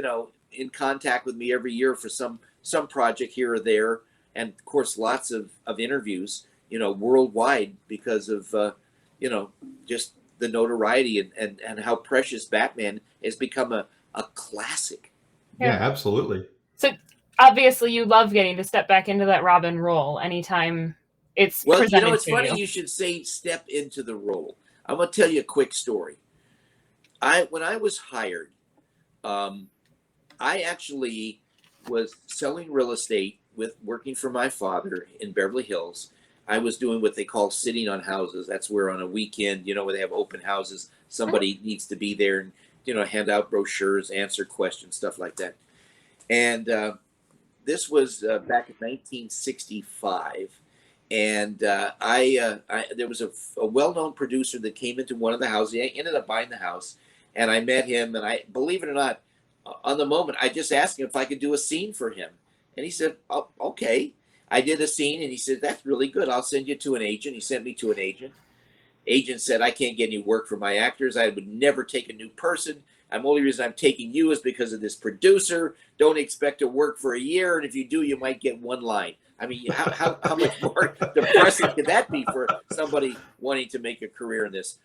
D: in contact with me every year for some project here or there. And of course, lots of interviews, worldwide because of, just the notoriety and how precious Batman has become a classic.
C: Yeah, absolutely.
E: So obviously you love getting to step back into that Robin role anytime it's presented
D: it's
E: to
D: funny
E: you.
D: You should say step into the role. I'm going to tell you a quick story. When I was hired, I actually was selling real estate, with working for my father in Beverly Hills, I was doing what they call sitting on houses. That's where on a weekend, where they have open houses, somebody needs to be there and, hand out brochures, answer questions, stuff like that. And this was back in 1965. And there was a well-known producer that came into one of the houses. I ended up buying the house, and I met him. And I, believe it or not, on the moment, I just asked him if I could do a scene for him. And he said, oh, okay. I did a scene, and he said, that's really good. I'll send you to an agent. He sent me to an agent. Agent said, I can't get any work for my actors. I would never take a new person. The only reason I'm taking you is because of this producer. Don't expect to work for a year, and if you do, you might get one line. I mean, how much more depressing could that be for somebody wanting to make a career in this?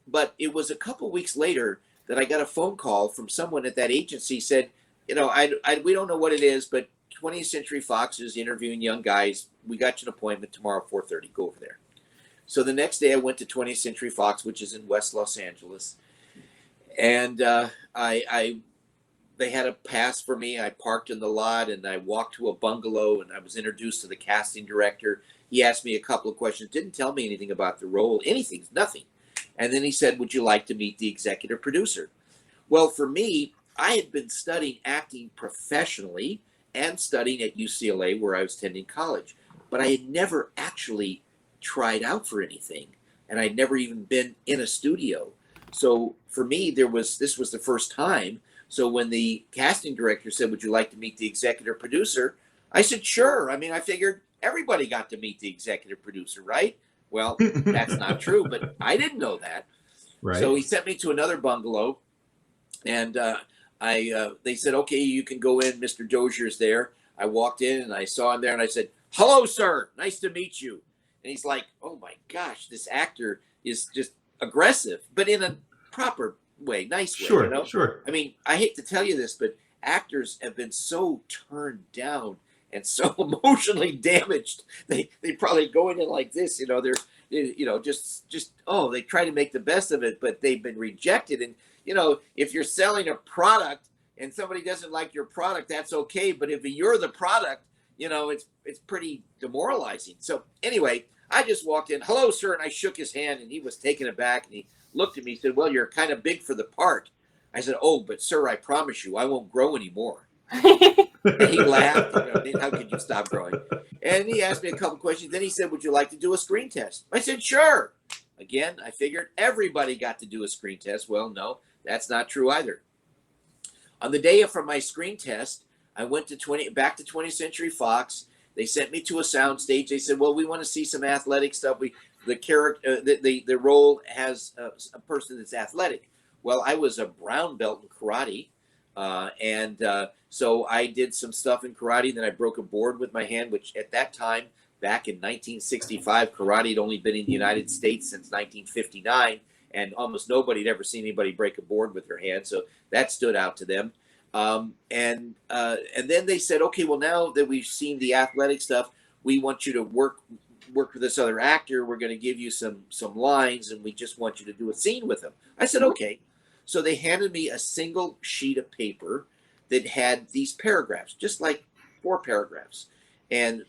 D: But it was a couple weeks later that I got a phone call from someone at that agency. Said, we don't know what it is, but 20th Century Fox is interviewing young guys. We got you an appointment tomorrow, 4:30. Go over there. So the next day I went to 20th Century Fox, which is in West Los Angeles. And they had a pass for me. I parked in the lot, and I walked to a bungalow, and I was introduced to the casting director. He asked me a couple of questions, didn't tell me anything about the role, anything, nothing. And then he said, would you like to meet the executive producer? Well, for me, I had been studying acting professionally and studying at UCLA, where I was attending college. But I had never actually tried out for anything, and I'd never even been in a studio. So for me, this was the first time. So when the casting director said, would you like to meet the executive producer? I said, sure. I mean, I figured everybody got to meet the executive producer, right? Well, that's not true, but I didn't know that. Right. So he sent me to another bungalow, and they said, okay, you can go in. Mr. Dozier's there. I walked in, and I saw him there, and I said, hello, sir. Nice to meet you. And he's like, oh, my gosh, this actor is just aggressive, but in a proper way, nice way.
C: Sure, sure.
D: I mean, I hate to tell you this, but actors have been so turned down and so emotionally damaged. They probably go in like this, they're they try to make the best of it, but they've been rejected. And if you're selling a product and somebody doesn't like your product, that's okay. But if you're the product, it's pretty demoralizing. So anyway, I just walked in, hello, sir, and I shook his hand, and he was taken aback, and he looked at me and said, well, you're kind of big for the part. I said, oh, but sir, I promise you, I won't grow anymore. And he laughed. How could you stop growing? And he asked me a couple questions. Then he said, would you like to do a screen test? I said, sure. Again, I figured everybody got to do a screen test. Well, no, that's not true either. On the day from my screen test, I went back to 20th Century Fox. They sent me to a sound stage. They said, well, we want to see some athletic stuff. The role has a person that's athletic. Well, I was a brown belt in karate. So I did some stuff in karate. Then I broke a board with my hand, which at that time, back in 1965, karate had only been in the United States since 1959. And almost nobody had ever seen anybody break a board with their hand. So that stood out to them. And then they said, okay, well, now that we've seen the athletic stuff, we want you to work with this other actor. We're going to give you some lines, and we just want you to do a scene with him. I said, okay. So they handed me a single sheet of paper that had these paragraphs, just like 4 paragraphs. And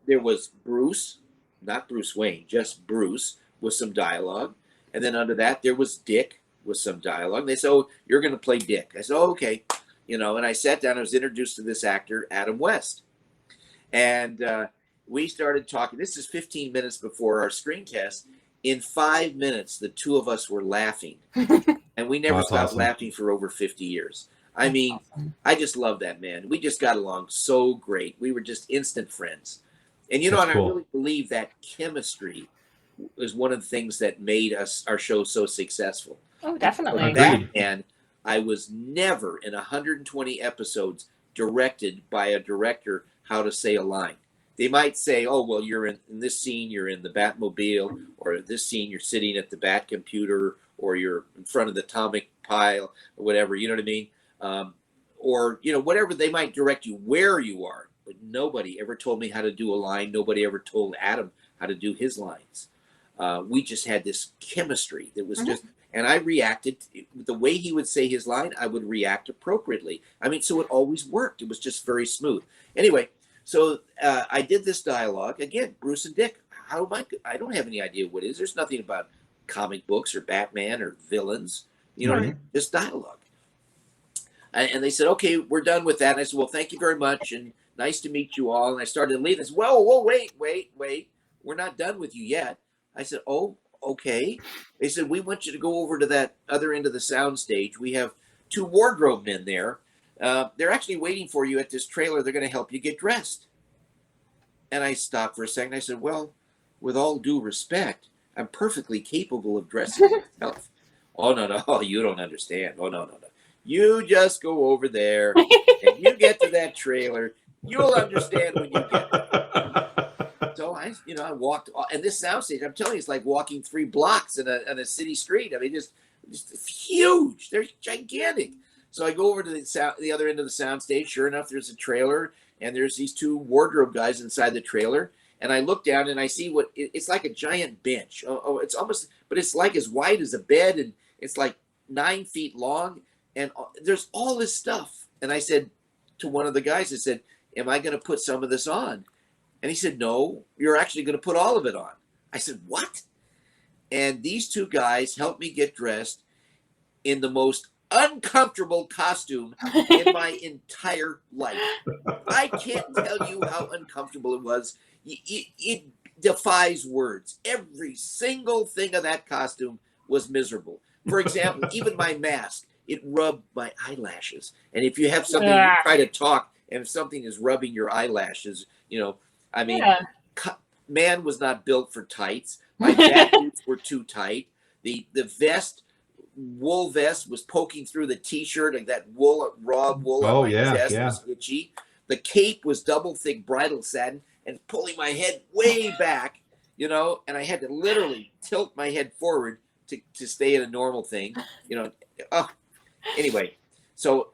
D: there was Bruce, not Bruce Wayne, just Bruce with some dialogue. And then under that, there was Dick with some dialogue. And they said, oh, you're going to play Dick. I said, oh, okay. And I sat down. I was introduced to this actor, Adam West. And we started talking. This is 15 minutes before our screen test. In 5 minutes, the two of us were laughing. And we never stopped laughing for over 50 years. I mean, I just love that man. We just got along so great. We were just instant friends. And, and I really believe that chemistry is one of the things that made our show so successful.
E: Oh, definitely.
D: And I was never in 120 episodes directed by a director how to say a line. They might say, oh, well, you're in this scene, you're in the Batmobile, or this scene, you're sitting at the Bat computer, or you're in front of the atomic pile, or whatever, you know what I mean? Or, whatever, they might direct you where you are. But nobody ever told me how to do a line. Nobody ever told Adam how to do his lines. We just had this chemistry that was just, and I reacted the way he would say his line. I would react appropriately. I mean, so it always worked. It was just very smooth. Anyway, So I did this dialogue again, Bruce and Dick. How am I don't have any idea what it is. There's nothing about comic books or Batman or villains, you know, just dialogue. And they said, okay, we're done with that. And I said, well, thank you very much. And nice to meet you all. And I started to leave. They said, whoa, wait. We're not done with you yet. I said, oh, okay. They said, we want you to go over to that other end of the sound stage. We have 2 wardrobe men there. They're actually waiting for you at this trailer. They're going to help you get dressed. And I stopped for a second. I said, well, with all due respect, I'm perfectly capable of dressing myself. Oh, no, you don't understand. Oh, no. You just go over there and you get to that trailer. You'll understand when you get there. So I walked, and this soundstage, I'm telling you, it's like walking 3 blocks in a city street. I mean, just huge. They're gigantic. So I go over to the other end of the soundstage. Sure enough, there's a trailer, and there's these 2 wardrobe guys inside the trailer. And I look down and I see it's like a giant bench. It's almost, but it's like as wide as a bed, and it's like 9 feet long. And there's all this stuff. And I said to one of the guys, I said, am I going to put some of this on? And he said, no, you're actually going to put all of it on. I said, what? And these 2 guys helped me get dressed in the most uncomfortable costume in my entire life. I can't tell you how uncomfortable it was. It defies words. Every single thing of that costume was miserable. For example, even my mask, it rubbed my eyelashes. And if you have something, you try to talk, and if something is rubbing your eyelashes, man was not built for tights. My jackets were too tight. The vest, wool vest, was poking through the t-shirt, like that raw wool on my chest was itchy. The cape was double thick bridal satin and pulling my head way back, and I had to literally tilt my head forward to stay in a normal thing, Anyway, so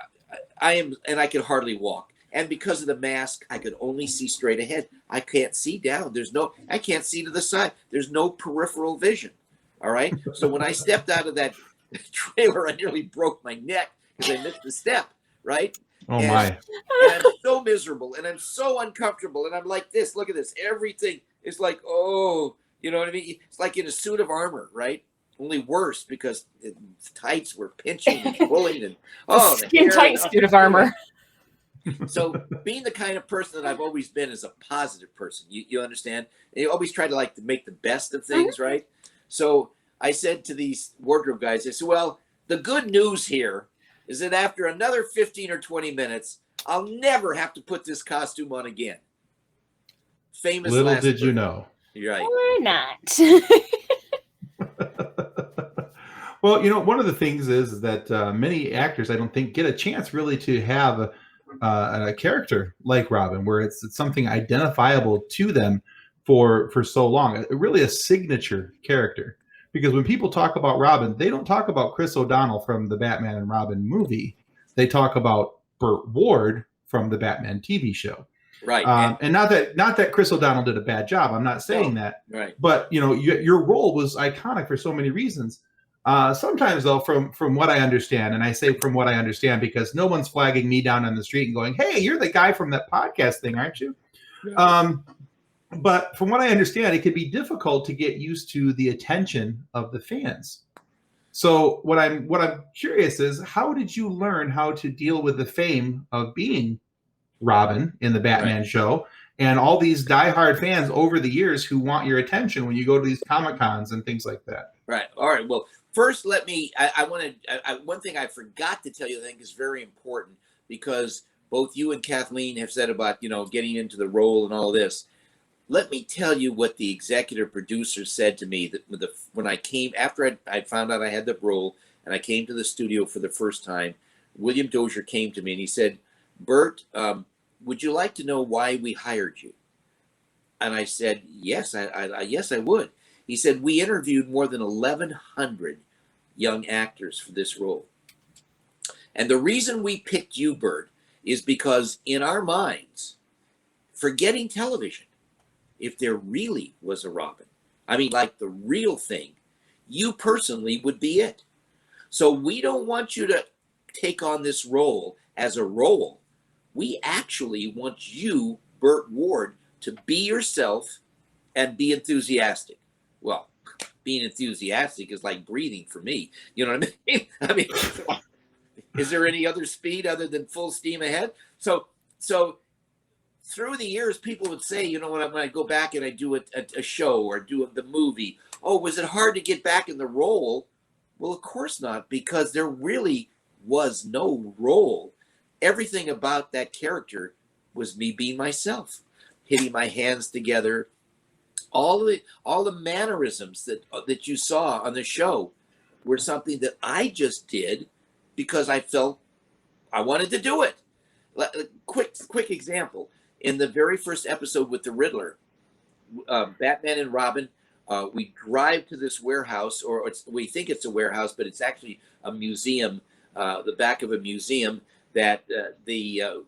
D: I could hardly walk. And because of the mask, I could only see straight ahead. I can't see down. I can't see to the side. There's no peripheral vision. All right. So when I stepped out of that trailer, I nearly broke my neck because I missed a step. Right.
C: Oh, my.
D: And I'm so miserable and I'm so uncomfortable. And I'm like this. Look at this. Everything is like, oh, you know what I mean? It's like in a suit of armor. Right. Only worse because the tights were pinching and pulling and
E: skin tight suit of armor.
D: So being the kind of person that I've always been is a positive person. You understand? And you always try to make the best of things, right? So I said to these wardrobe guys, I said, well, the good news here is that after another 15 or 20 minutes, I'll never have to put this costume on again. Famous
C: Little
D: last
C: did
D: word.
C: You know.
D: You're right.
E: Or not.
C: Well, one of the things is that many actors, I don't think, get a chance really to have a character like Robin, where it's something identifiable to them for so long. Really a signature character. Because when people talk about Robin, they don't talk about Chris O'Donnell from the Batman and Robin movie. They talk about Burt Ward from the Batman TV show.
D: Right.
C: And not that Chris O'Donnell did a bad job. I'm not saying that.
D: Right.
C: But your role was iconic for so many reasons. Sometimes though, from what I understand, and I say from what I understand because no one's flagging me down on the street and going, "Hey, you're the guy from that podcast thing, aren't you?" Yeah. But from what I understand, it could be difficult to get used to the attention of the fans. So what I'm curious is, how did you learn how to deal with the fame of being Robin in the Batman show and all these diehard fans over the years who want your attention when you go to these Comic-Cons and things like that?
D: Right. All right. Well, first, I want to, one thing I forgot to tell you, I think is very important, because both you and Kathleen have said about, getting into the role and all this. Let me tell you what the executive producer said to me when I came, after I found out I had the role and I came to the studio for the first time. William Dozier came to me and he said, "Burt, would you like to know why we hired you?" And I said, yes, I would. He said, "We interviewed more than 1,100 young actors for this role. And the reason we picked you, Burt, is because in our minds, forgetting television, if there really was a Robin, I mean, like the real thing, you personally would be it. So we don't want you to take on this role as a role. We actually want you Burt Ward to be yourself and be enthusiastic. Well, being enthusiastic is like breathing for me. You know what I mean? I mean, is there any other speed other than full steam ahead? So through the years, people would say, you know what, when I go back and I do a show or do the movie, oh, was it hard to get back in the role? Well, of course not, because there really was no role. Everything about that character was me being myself, hitting my hands together. All the mannerisms that you saw on the show were something that I just did because I felt I wanted to do it. Quick example. In the very first episode with the Riddler, Batman and Robin, we drive to this warehouse, or we think it's a warehouse, but it's actually a museum, the back of a museum that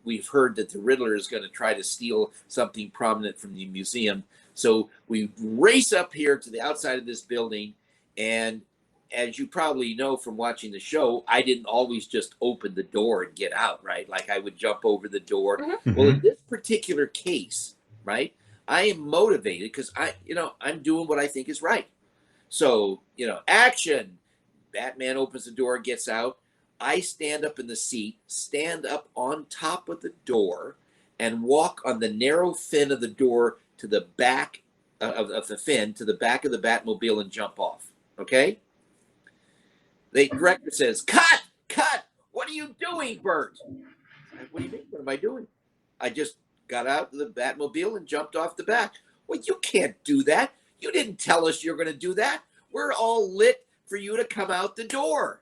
D: we've heard that the Riddler is going to try to steal something prominent from the museum. So we race up here to the outside of this building, and as you probably know from watching the show, I didn't always just open the door and get out, right? Like I would jump over the door.
E: Mm-hmm.
D: Well, in this particular case, right, I am motivated because I'm doing what I think is right. So, action. Batman opens the door, gets out. I stand up in the seat, stand up on top of the door, and walk on the narrow fin of the door to the back of the fin, to the back of the Batmobile, and jump off. Okay? The director says, cut! What are you doing, Burt? What do you mean? What am I doing? I just got out of the Batmobile and jumped off the back. Well, you can't do that. You didn't tell us you're going to do that. We're all lit for you to come out the door.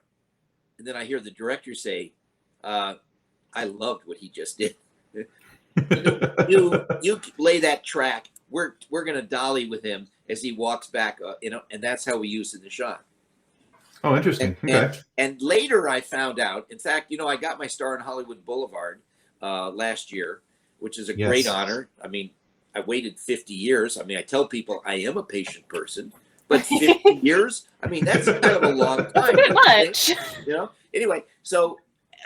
D: And then I hear the director say, I loved what he just did. you lay that track. We're going to dolly with him as he walks back, and that's how we use it in the shot.
C: Oh, interesting.
D: And later I found out, in fact, I got my star in Hollywood Boulevard last year, which is a great honor. I mean, I waited 50 years. I mean, I tell people I am a patient person, but 50 years, I mean, that's kind of a long time.
E: Pretty much.
D: Anyway, so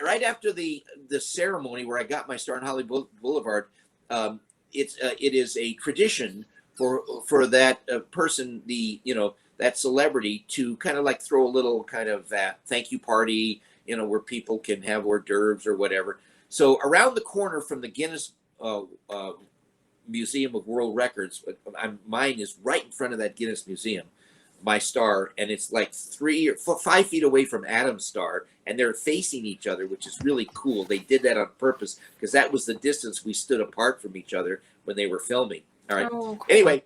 D: right after the ceremony where I got my star in Hollywood Boulevard, it is a tradition for that person, that celebrity, to kind of like throw a little kind of thank you party, where people can have hors d'oeuvres or whatever. So around the corner from the Guinness Museum of World Records, mine is right in front of that Guinness Museum, my star, and it's like 3 or 5 feet away from Adam's star, and they're facing each other, which is really cool. They did that on purpose because that was the distance we stood apart from each other when they were filming. All right.
E: Oh, cool.
D: Anyway,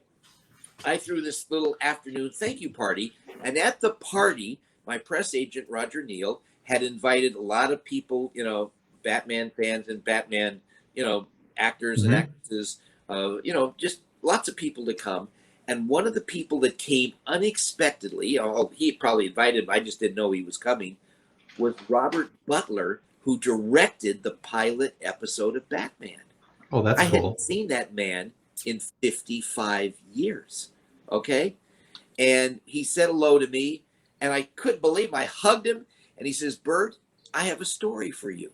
D: I threw this little afternoon thank you party, and at the party, my press agent, Roger Neal, had invited a lot of people, Batman fans and Batman, actors and actresses, just lots of people to come. And one of the people that came unexpectedly, he probably invited him, I just didn't know he was coming, was Robert Butler, who directed the pilot episode of Batman.
C: Oh, that's cool. I
D: hadn't seen that man in 55 years. Okay? And he said hello to me, and I couldn't believe him. I hugged him, and he says, Burt, I have a story for you.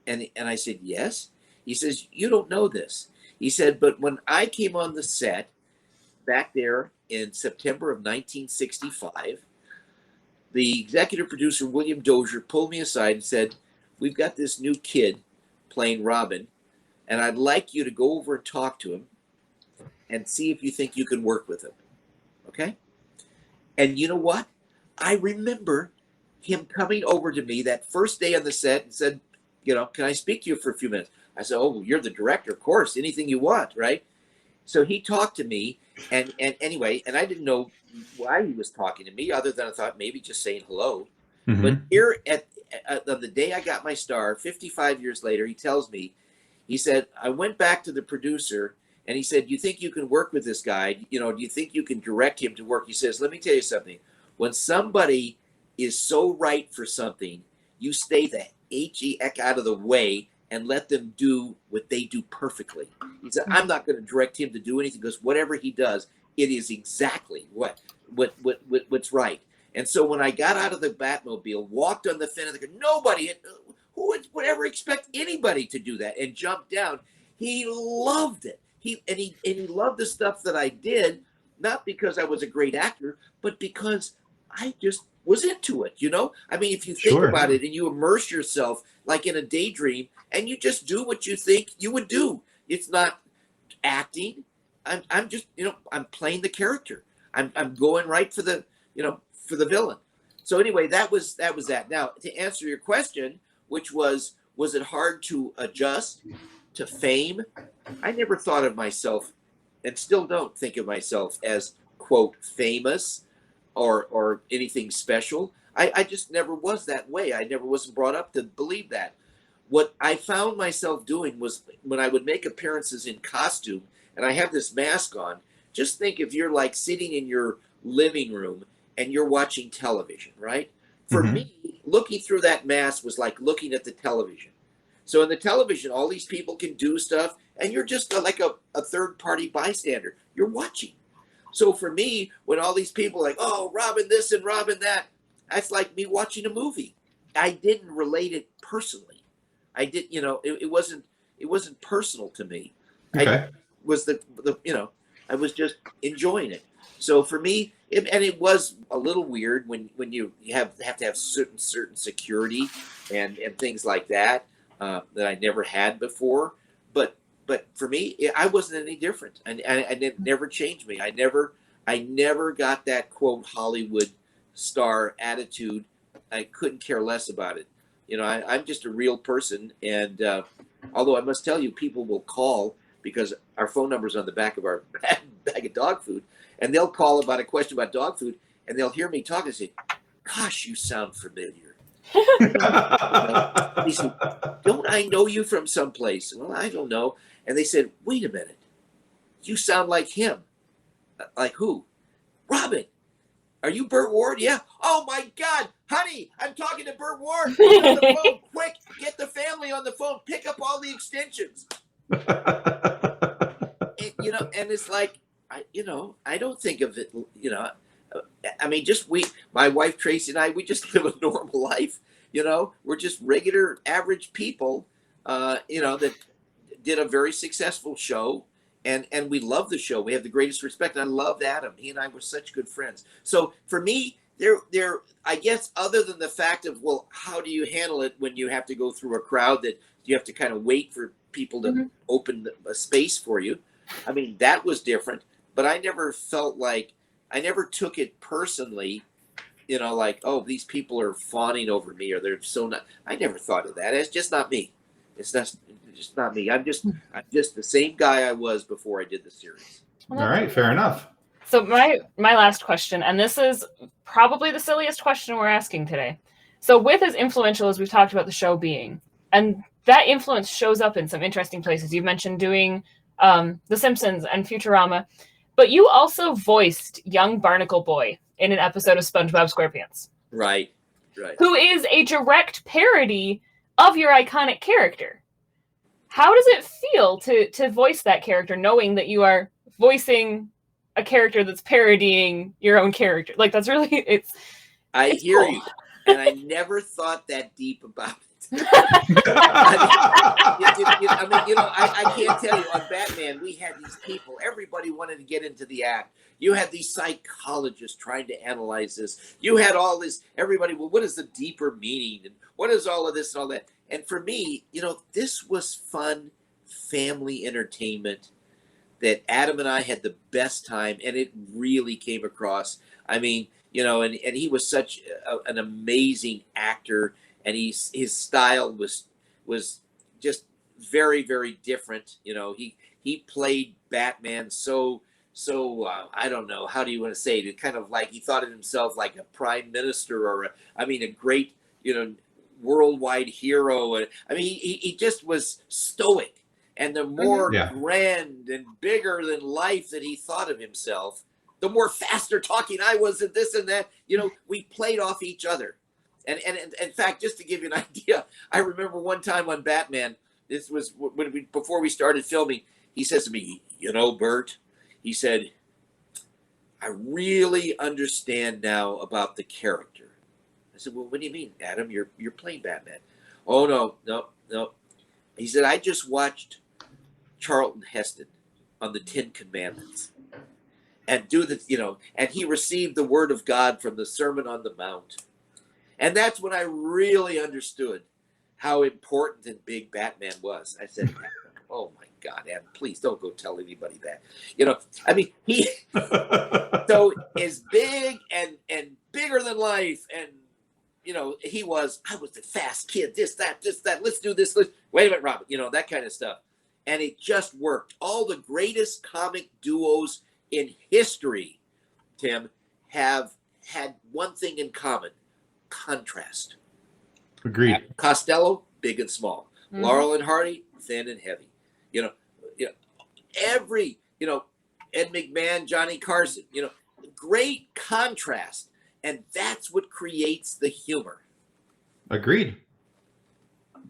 D: And I said, yes? He says, you don't know this. He said, but when I came on the set back there in September of 1965, the executive producer, William Dozier, pulled me aside and said, we've got this new kid playing Robin, and I'd like you to go over and talk to him and see if you think you can work with him. Okay? And you know what? I remember him coming over to me that first day on the set and said, can I speak to you for a few minutes? I said, oh, you're the director, of course, anything you want, right? So he talked to me, and anyway, and I didn't know why he was talking to me, other than I thought maybe just saying hello. Mm-hmm. But here on the day I got my star, 55 years later, he tells me, he said, I went back to the producer, and he said, you think you can work with this guy? Do you think you can direct him to work? He says, let me tell you something. When somebody is so right for something, you stay the heck out of the way and let them do what they do perfectly. He said, I'm not going to direct him to do anything, because whatever he does, it is exactly what's right. And so when I got out of the Batmobile, walked on the fin of the car, nobody, who would ever expect anybody to do that, and jumped down, He loved it. He loved the stuff that I did, not because I was a great actor, but because I just was into it, you know? I mean, if you think about it and you immerse yourself like in a daydream and you just do what you think you would do. It's not acting. I'm just, you know, I'm playing the character. I'm going right for the, you know, for the villain. So anyway, that was that. Now, to answer your question, which was it hard to adjust to fame? I never thought of myself, and still don't think of myself as, quote, famous or anything special. I just never was that way. I never wasn't brought up to believe that. What I found myself doing was when I would make appearances in costume and I have this mask on, just think if you're like sitting in your living room and you're watching television, right? For me, looking through that mask was like looking at the television. So in the television, all these people can do stuff and you're just like a third party bystander. You're watching. So for me, when all these people are like, oh, Robin this and Robin that, that's like me watching a movie. I didn't relate it personally. I did, you know, it wasn't personal to me.
C: Okay.
D: I was the you know, I was just enjoying it. So for me, it was a little weird when you have to have certain security and things like that that I never had before. But for me, I wasn't any different, and it never changed me. I never got that, quote, Hollywood star attitude. I couldn't care less about it. You know, I'm just a real person, and although I must tell you, people will call because our phone number's on the back of our bag of dog food, and they'll call about a question about dog food, and they'll hear me talk and say, "Gosh, you sound familiar." He said, "Don't I know you from someplace?" Well, I don't know. And they said, "Wait a minute, you sound like him." Like who? Robin. Are you Burt Ward? Yeah. Oh my God, honey, I'm talking to Burt Ward. Get on the phone, quick! Get the family on the phone. Pick up all the extensions. And, you know, and it's like, I don't think of it. You know, I mean, my wife Tracy and I, we just live a normal life. You know, we're just regular, average people. You know, that did a very successful show. And we love the show. We have the greatest respect. And I loved Adam. He and I were such good friends. So for me, there, I guess, other than the fact of, well, how do you handle it when you have to go through a crowd that you have to kind of wait for people to open a space for you? I mean, that was different. But I never felt like, I never took it personally, you know, like, oh, these people are fawning over me or they're so not. I never thought of that. It's just not me. It's just not me. I'm just the same guy I was before I did the series.
C: All right, fair enough.
E: So my last question, and this is probably the silliest question we're asking today. So with as influential as we've talked about the show being, and that influence shows up in some interesting places. You mentioned doing The Simpsons and Futurama, but you also voiced young Barnacle Boy in an episode of SpongeBob SquarePants.
D: Right.
E: Who is a direct parody of your iconic character. How does it feel to voice that character, knowing that you are voicing a character that's parodying your own character? Like, that's really, it's
D: hear
E: cool.
D: You, and I never thought that deep about it. I can't tell you, on Batman, we had these people, everybody wanted to get into the act. You had these psychologists trying to analyze this. You had all this, everybody, well, what is the deeper meaning? And what is all of this and all that? And for me, you know, this was fun family entertainment that Adam and I had the best time, and it really came across. I mean, you know, and he was such an amazing actor, and his style was just very, very different. You know, he played Batman so I don't know, how do you want to say it? Kind of like he thought of himself like a prime minister or a great, you know, worldwide hero. I mean, he just was stoic, and the more grand and bigger than life that he thought of himself, the more faster talking I was at this and that. You know, we played off each other. And in fact, just to give you an idea, I remember one time on Batman, this was before we started filming, he says to me, you know, Burt, he said, I really understand now about the character. I said, well, what do you mean, Adam? You're playing Batman. Oh, no. He said, I just watched Charlton Heston on the 10 Commandments and do the, and he received the word of God from the Sermon on the Mount. And that's when I really understood how important and big Batman was. I said, oh my God, and please don't go tell anybody that. He so is big and bigger than life. And, I was the fast kid, this, that, let's do this. Wait a minute, Robin, that kind of stuff. And it just worked. All the greatest comic duos in history, Tim, have had one thing in common: contrast.
C: Agreed.
D: Costello, big and small. Mm-hmm. Laurel and Hardy, thin and heavy. Every, Ed McMahon, Johnny Carson, great contrast. And that's what creates the humor.
C: Agreed.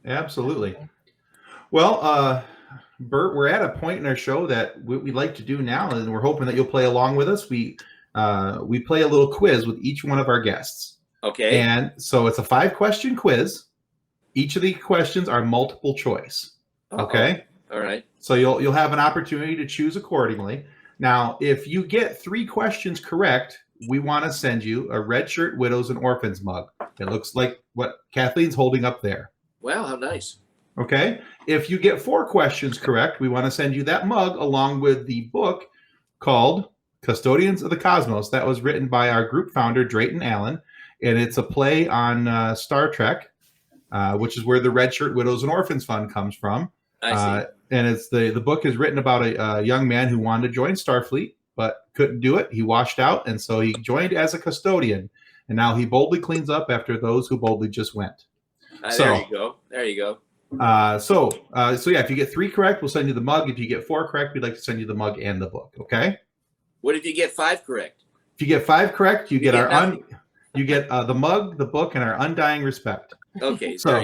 C: Absolutely. Well, Burt, we're at a point in our show that what we'd like to do now, and we're hoping that you'll play along with us. We play a little quiz with each one of our guests.
D: Okay.
C: And so it's a 5-question quiz. Each of the questions are multiple choice. Okay.
D: All right.
C: So you'll have an opportunity to choose accordingly. Now, if you get 3 questions correct, we want to send you a Red Shirt Widows and Orphans mug. It looks like what Kathleen's holding up there.
D: Wow, how nice.
C: Okay. If you get 4 questions correct, we want to send you that mug along with the book called Custodians of the Cosmos. That was written by our group founder, Drayton Allen. And it's a play on Star Trek, which is where the Red Shirt Widows and Orphans Fund comes from.
D: I see.
C: And it's the book is written about a young man who wanted to join Starfleet, but couldn't do it. He washed out, and so he joined as a custodian. And now he boldly cleans up after those who boldly just went.
D: There you go. There you go.
C: So yeah, if you get 3 correct, we'll send you the mug. If you get 4 correct, we'd like to send you the mug and the book. Okay.
D: What if you get 5 correct?
C: If you get 5 correct, you get the mug, the book, and our undying respect.
D: Okay.
C: So,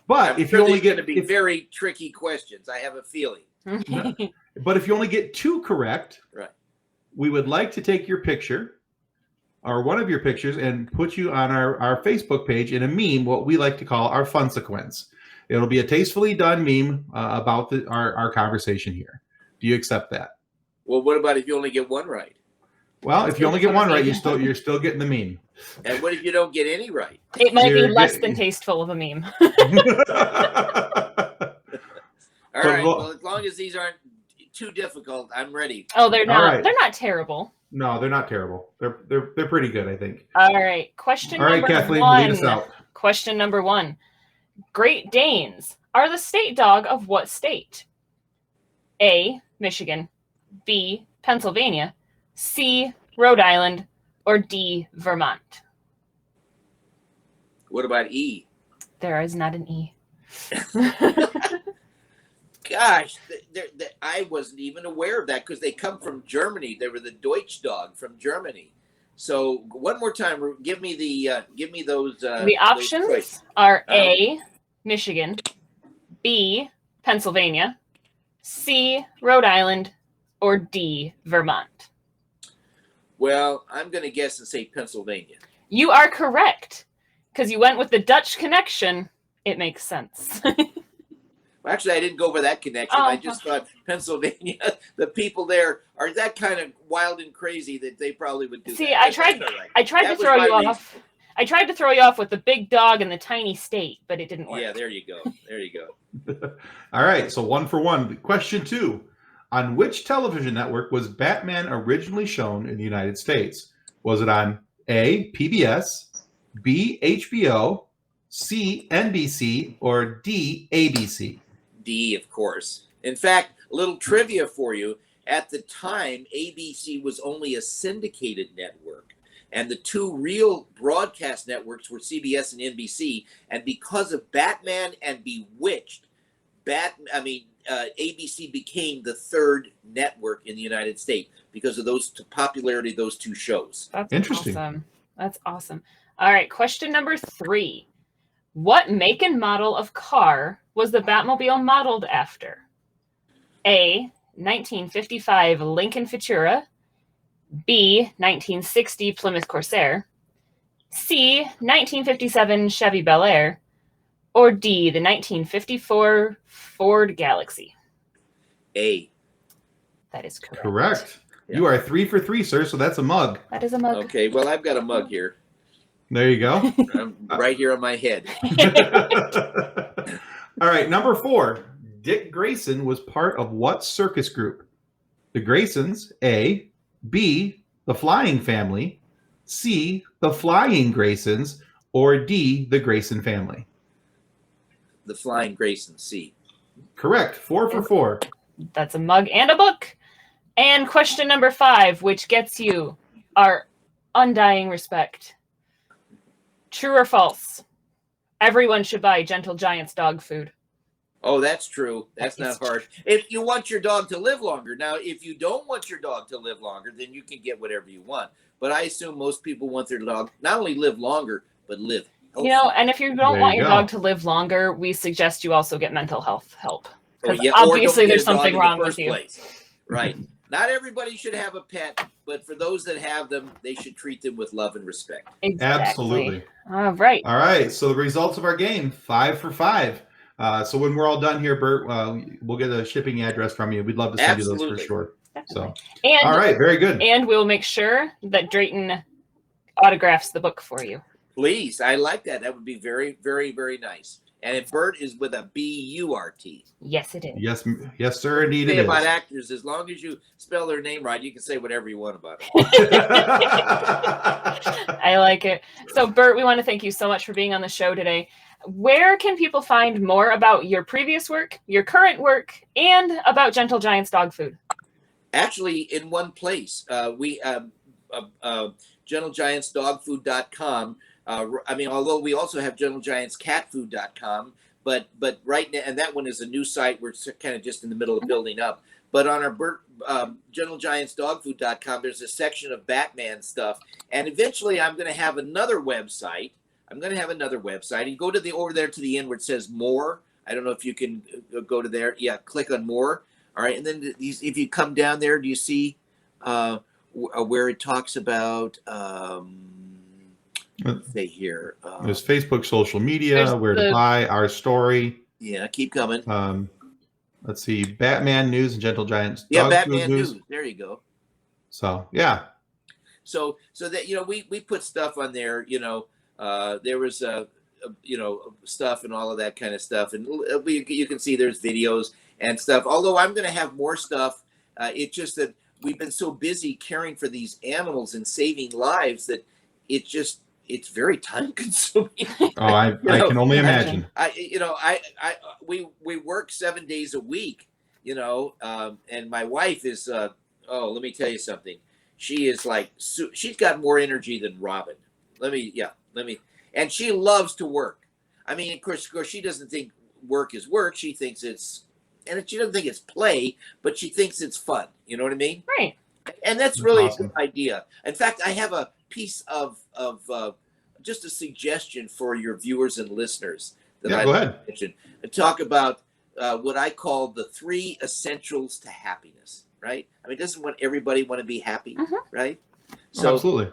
C: but
D: I'm
C: if
D: sure
C: you only
D: going
C: get
D: to be very tricky questions, I have a feeling.
C: But if you only get 2 correct,
D: right,
C: we would like to take your picture or one of your pictures and put you on our Facebook page in a meme, what we like to call our fun sequence. It'll be a tastefully done meme about our conversation here. Do you accept that?
D: Well, what about if you only get 1 right?
C: Well, if you only get 1 right, you're still getting the meme.
D: And what if you don't get any right?
E: It might be less than tasteful of a meme.
D: All right. Well, as long as these aren't too difficult, I'm ready.
E: Oh, they're not.
C: Right.
E: They're not terrible.
C: No, they're not terrible. They're pretty good, I think.
E: All right. Question number 1.
C: Kathleen, lead us out.
E: Question number 1. Great Danes are the state dog of what state? A, Michigan. B, Pennsylvania. C, Rhode Island. Or D, Vermont.
D: What about E?
E: There is not an E.
D: Gosh, I wasn't even aware of that because they come from Germany. They were the Deutsch dog from Germany. So one more time, give me those.
E: The options are A, Michigan, B, Pennsylvania, C, Rhode Island, or D, Vermont.
D: Well, I'm going to guess and say Pennsylvania.
E: You are correct because you went with the Dutch connection. It makes sense.
D: Well, actually, I didn't go for that connection. I just thought Pennsylvania, the people there are that kind of wild and crazy that they probably would do.
E: See, I tried to throw you off. I tried to throw you off with the big dog and the tiny state, but it didn't work.
D: Yeah, there you go. There you go.
C: All right, so 1 for 1. Question 2. On which television network was Batman originally shown in the United States? Was it on A, PBS, B, HBO, C, NBC, or D, ABC?
D: D, of course. In fact, a little trivia for you. At the time, ABC was only a syndicated network, and the 2 real broadcast networks were CBS and NBC. And because of Batman and Bewitched, ABC became the 3rd network in the United States because of those popularity of those 2 shows.
E: That's
C: interesting.
E: Awesome. That's awesome. All right, question number 3. What make and model of car was the Batmobile modeled after? A, 1955 Lincoln Futura. B, 1960 Plymouth Corsair. C, 1957 Chevy Bel Air. Or D, the 1954 Ford Galaxy.
D: A.
E: That is correct.
C: Correct. You are 3 for 3, sir. So that's a mug.
E: That is a mug.
D: Okay, well, I've got a mug here.
C: There you go.
D: Right here on my head.
C: All right, number 4. Dick Grayson was part of what circus group? The Graysons, A, B, the Flying Family, C, the Flying Graysons, or D, the Grayson Family?
D: The Flying Grayson, C.
C: Correct. 4 for 4.
E: That's a mug and a book. And question number 5, which gets you our undying respect. True or false? Everyone should buy Gentle Giant's dog food.
D: Oh, that's true. That's not hard. If you want your dog to live longer. Now, if you don't want your dog to live longer, then you can get whatever you want. But I assume most people want their dog not only live longer, but live healthy.
E: You know, and if you don't
C: There
E: want
C: you
E: your
C: go.
E: dog to live longer, we suggest you also get mental health help.
D: Or
E: Because
D: yeah, or don't
E: obviously
D: get
E: there's
D: a dog
E: something
D: in the
E: wrong with
D: first
E: you.
D: place. Right. Not everybody should have a pet, but for those that have them, they should treat them with love and respect.
E: Exactly.
C: Absolutely.
E: All right.
C: All right, so the results of our game, 5 for 5. So when we're all done here, Bert, we'll get a shipping address from you. We'd love to send you those
D: Absolutely.
C: for sure. So,
E: And
C: all right, very good.
E: and we'll make sure that Drayton autographs the book for you.
D: Please, I like that. That would be very, very, very nice. And if Burt is with a B-U-R-T.
E: Yes, it is.
C: Yes, sir, indeed it
D: Say about
C: is.
D: actors, as long as you spell their name right, you can say whatever you want about it.
E: I like it. So, Burt, we want to thank you so much for being on the show today. Where can people find more about your previous work, your current work, and about Gentle Giant's dog food?
D: Actually, in one place. We GentleGiantsDogFood.com. I mean, although we also have GentleGiantsCatFood.com, but right now, and that one is a new site. We're kind of just in the middle of building up. But on our GentleGiantsDogFood.com, there's a section of Batman stuff, and eventually, I'm going to have another website. You go to over there to the end where it says more. I don't know if you can go to there. Yeah, click on more. All right, and then if you come down there, do you see where it talks about? Let's say here.
C: There's Facebook, social media,
E: There's
C: where to buy, our story.
D: Yeah, keep coming.
C: Let's see, Batman News and Gentle Giants.
D: Yeah,
C: Dog
D: Batman
C: Food
D: News. There you go.
C: So yeah.
D: So that we put stuff on there. There was stuff and all of that kind of stuff, and you can see there's videos and stuff. Although I'm going to have more stuff. It's just that we've been so busy caring for these animals and saving lives that it's very time consuming.
C: Oh, I can only imagine.
D: We work 7 days a week, and my wife is, let me tell you something. She is like, she's got more energy than Robin. And she loves to work. I mean, of course, she doesn't think work is work. She thinks she doesn't think it's play, but she thinks it's fun. You know what I mean?
E: Right.
D: And that's really
C: awesome.
D: a good idea. In fact, I have a piece of just a suggestion for your viewers and listeners that
C: go ahead.
D: mention. Talk about what I call the 3 essentials to happiness. Right? I mean, doesn't everybody want to be happy? Right? So
C: Absolutely.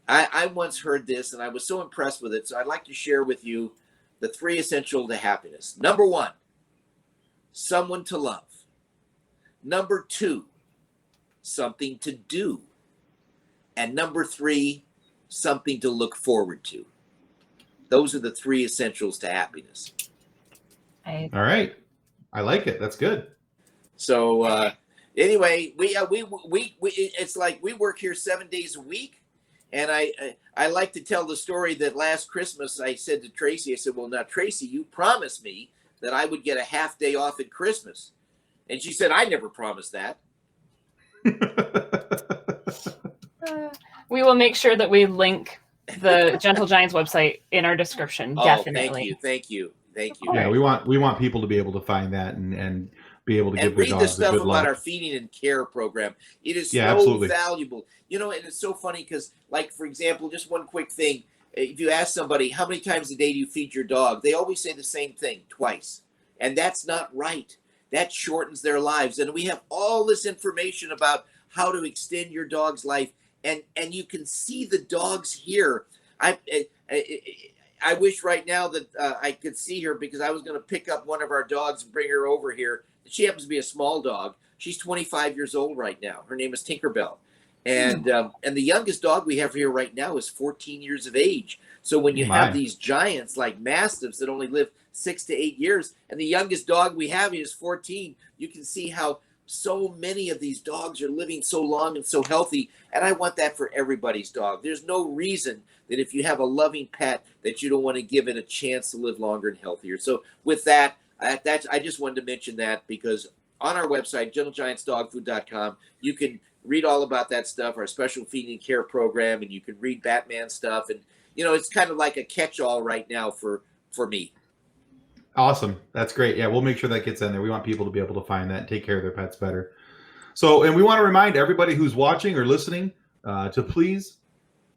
D: I once heard this, and I was so impressed with it. So I'd like to share with you the 3 essentials to happiness. Number 1, someone to love. Number 2, something to do. And number 3, something to look forward to. Those are the 3 essentials to happiness.
C: All right. I like it. That's good.
D: So anyway, we it's like we work here 7 days a week. And I like to tell the story that last Christmas I said to Tracy, I said, well, now, Tracy, you promised me that I would get a half day off at Christmas. And she said, I never promised that.
E: We will make sure that we link the Gentle Giants website in our description. Definitely.
D: Thank you.
C: Yeah, we want people to be able to find that and be able to give their
D: read the
C: dogs a
D: stuff
C: good
D: about
C: life.
D: our feeding and care program. It is so
C: absolutely.
D: valuable. And it's so funny because, like, for example, just one quick thing. If you ask somebody, how many times a day do you feed your dog? They always say the same thing, twice. And that's not right. That shortens their lives. And we have all this information about how to extend your dog's life. And you can see the dogs here. I wish right now that I could see her, because I was going to pick up one of our dogs and bring her over here. She happens to be a small dog, She's 25 years old right now. Her name is Tinkerbell. And the youngest dog we have here right now is 14 years of age. So when you have these giants like Mastiffs that only live 6 to 8 years, and the youngest dog we have is 14, you can see how so many of these dogs are living so long and so healthy. And I want that for everybody's dog. There's no reason that if you have a loving pet that you don't want to give it a chance to live longer and healthier. So with that, I just wanted to mention that, because on our website, gentlegiantsdogfood.com, you can read all about that stuff, our special feeding and care program, and you can read Batman stuff. And, you know, it's kind of like a catch-all right now for me.
C: Awesome. That's great. Yeah, we'll make sure that gets in there. We want people to be able to find that and take care of their pets better. So, and we want to remind everybody who's watching or listening to please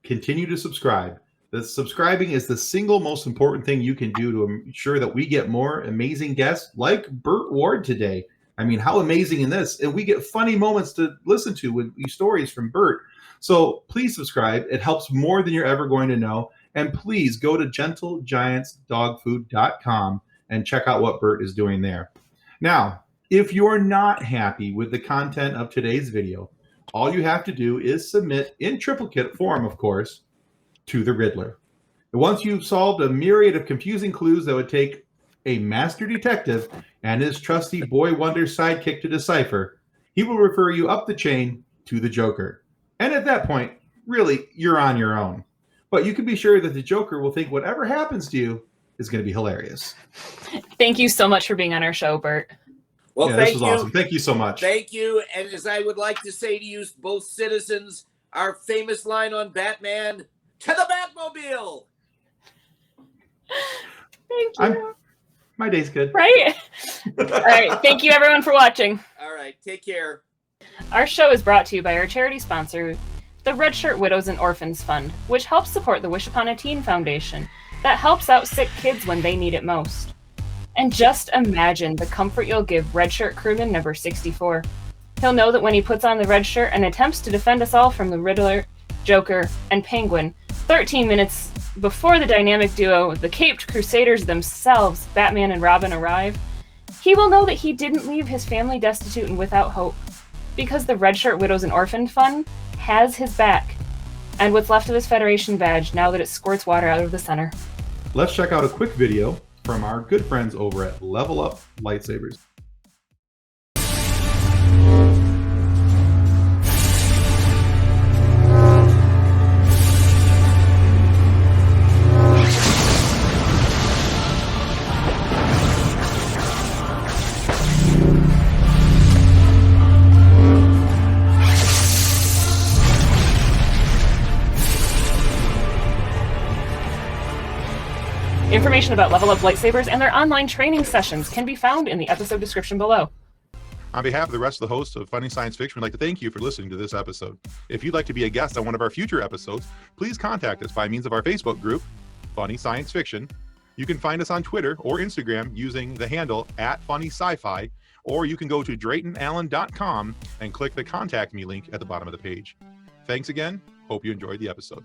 C: continue to subscribe. The subscribing is the single most important thing you can do to ensure that we get more amazing guests like Burt Ward today. I mean, how amazing in this. And we get funny moments to listen to with these stories from Burt. So please subscribe. It helps more than you're ever going to know. And please go to gentlegiantsdogfood.com and check out what Burt is doing there. Now, if you're not happy with the content of today's video, all you have to do is submit in triplicate form, of course, to the Riddler. And once you've solved a myriad of confusing clues that would take a master detective and his trusty boy wonder sidekick to decipher, he will refer you up the chain to the Joker. And at that point, really, you're on your own. But you can be sure that the Joker will think whatever happens to you is going to be hilarious.
E: Thank you so much for being on our show, Burt.
D: Well,
C: yeah,
D: thank
C: this was awesome. Thank you so much.
D: Thank you. And as I would like to say to you, both citizens, our famous line on Batman, to the Batmobile.
E: Thank you.
C: My day's good.
E: Right? All right. Thank you, everyone, for watching.
D: All right. Take care.
E: Our show is brought to you by our charity sponsor, the Red Shirt Widows and Orphans Fund, which helps support the Wish Upon a Teen Foundation that helps out sick kids when they need it most. And just imagine the comfort you'll give Red Shirt crewman number 64. He'll know that when he puts on the red shirt and attempts to defend us all from the Riddler, Joker, and Penguin, 13 minutes before the dynamic duo, the Caped Crusaders themselves, Batman and Robin, arrive, he will know that he didn't leave his family destitute and without hope, because the Red Shirt Widows and Orphan Fund has his back, and what's left of his Federation badge now that it squirts water out of the center.
C: Let's check out a quick video from our good friends over at Level Up Lightsabers.
E: Information about Level Up Lightsabers and their online training sessions can be found in the episode description below.
A: On behalf of the rest of the hosts of Funny Science Fiction, we'd like to thank you for listening to this episode. If you'd like to be a guest on one of our future episodes, please contact us by means of our Facebook group, Funny Science Fiction. You can find us on Twitter or Instagram using the handle @FunnySci-Fi, or you can go to DraytonAllen.com and click the Contact Me link at the bottom of the page. Thanks again. Hope you enjoyed the episode.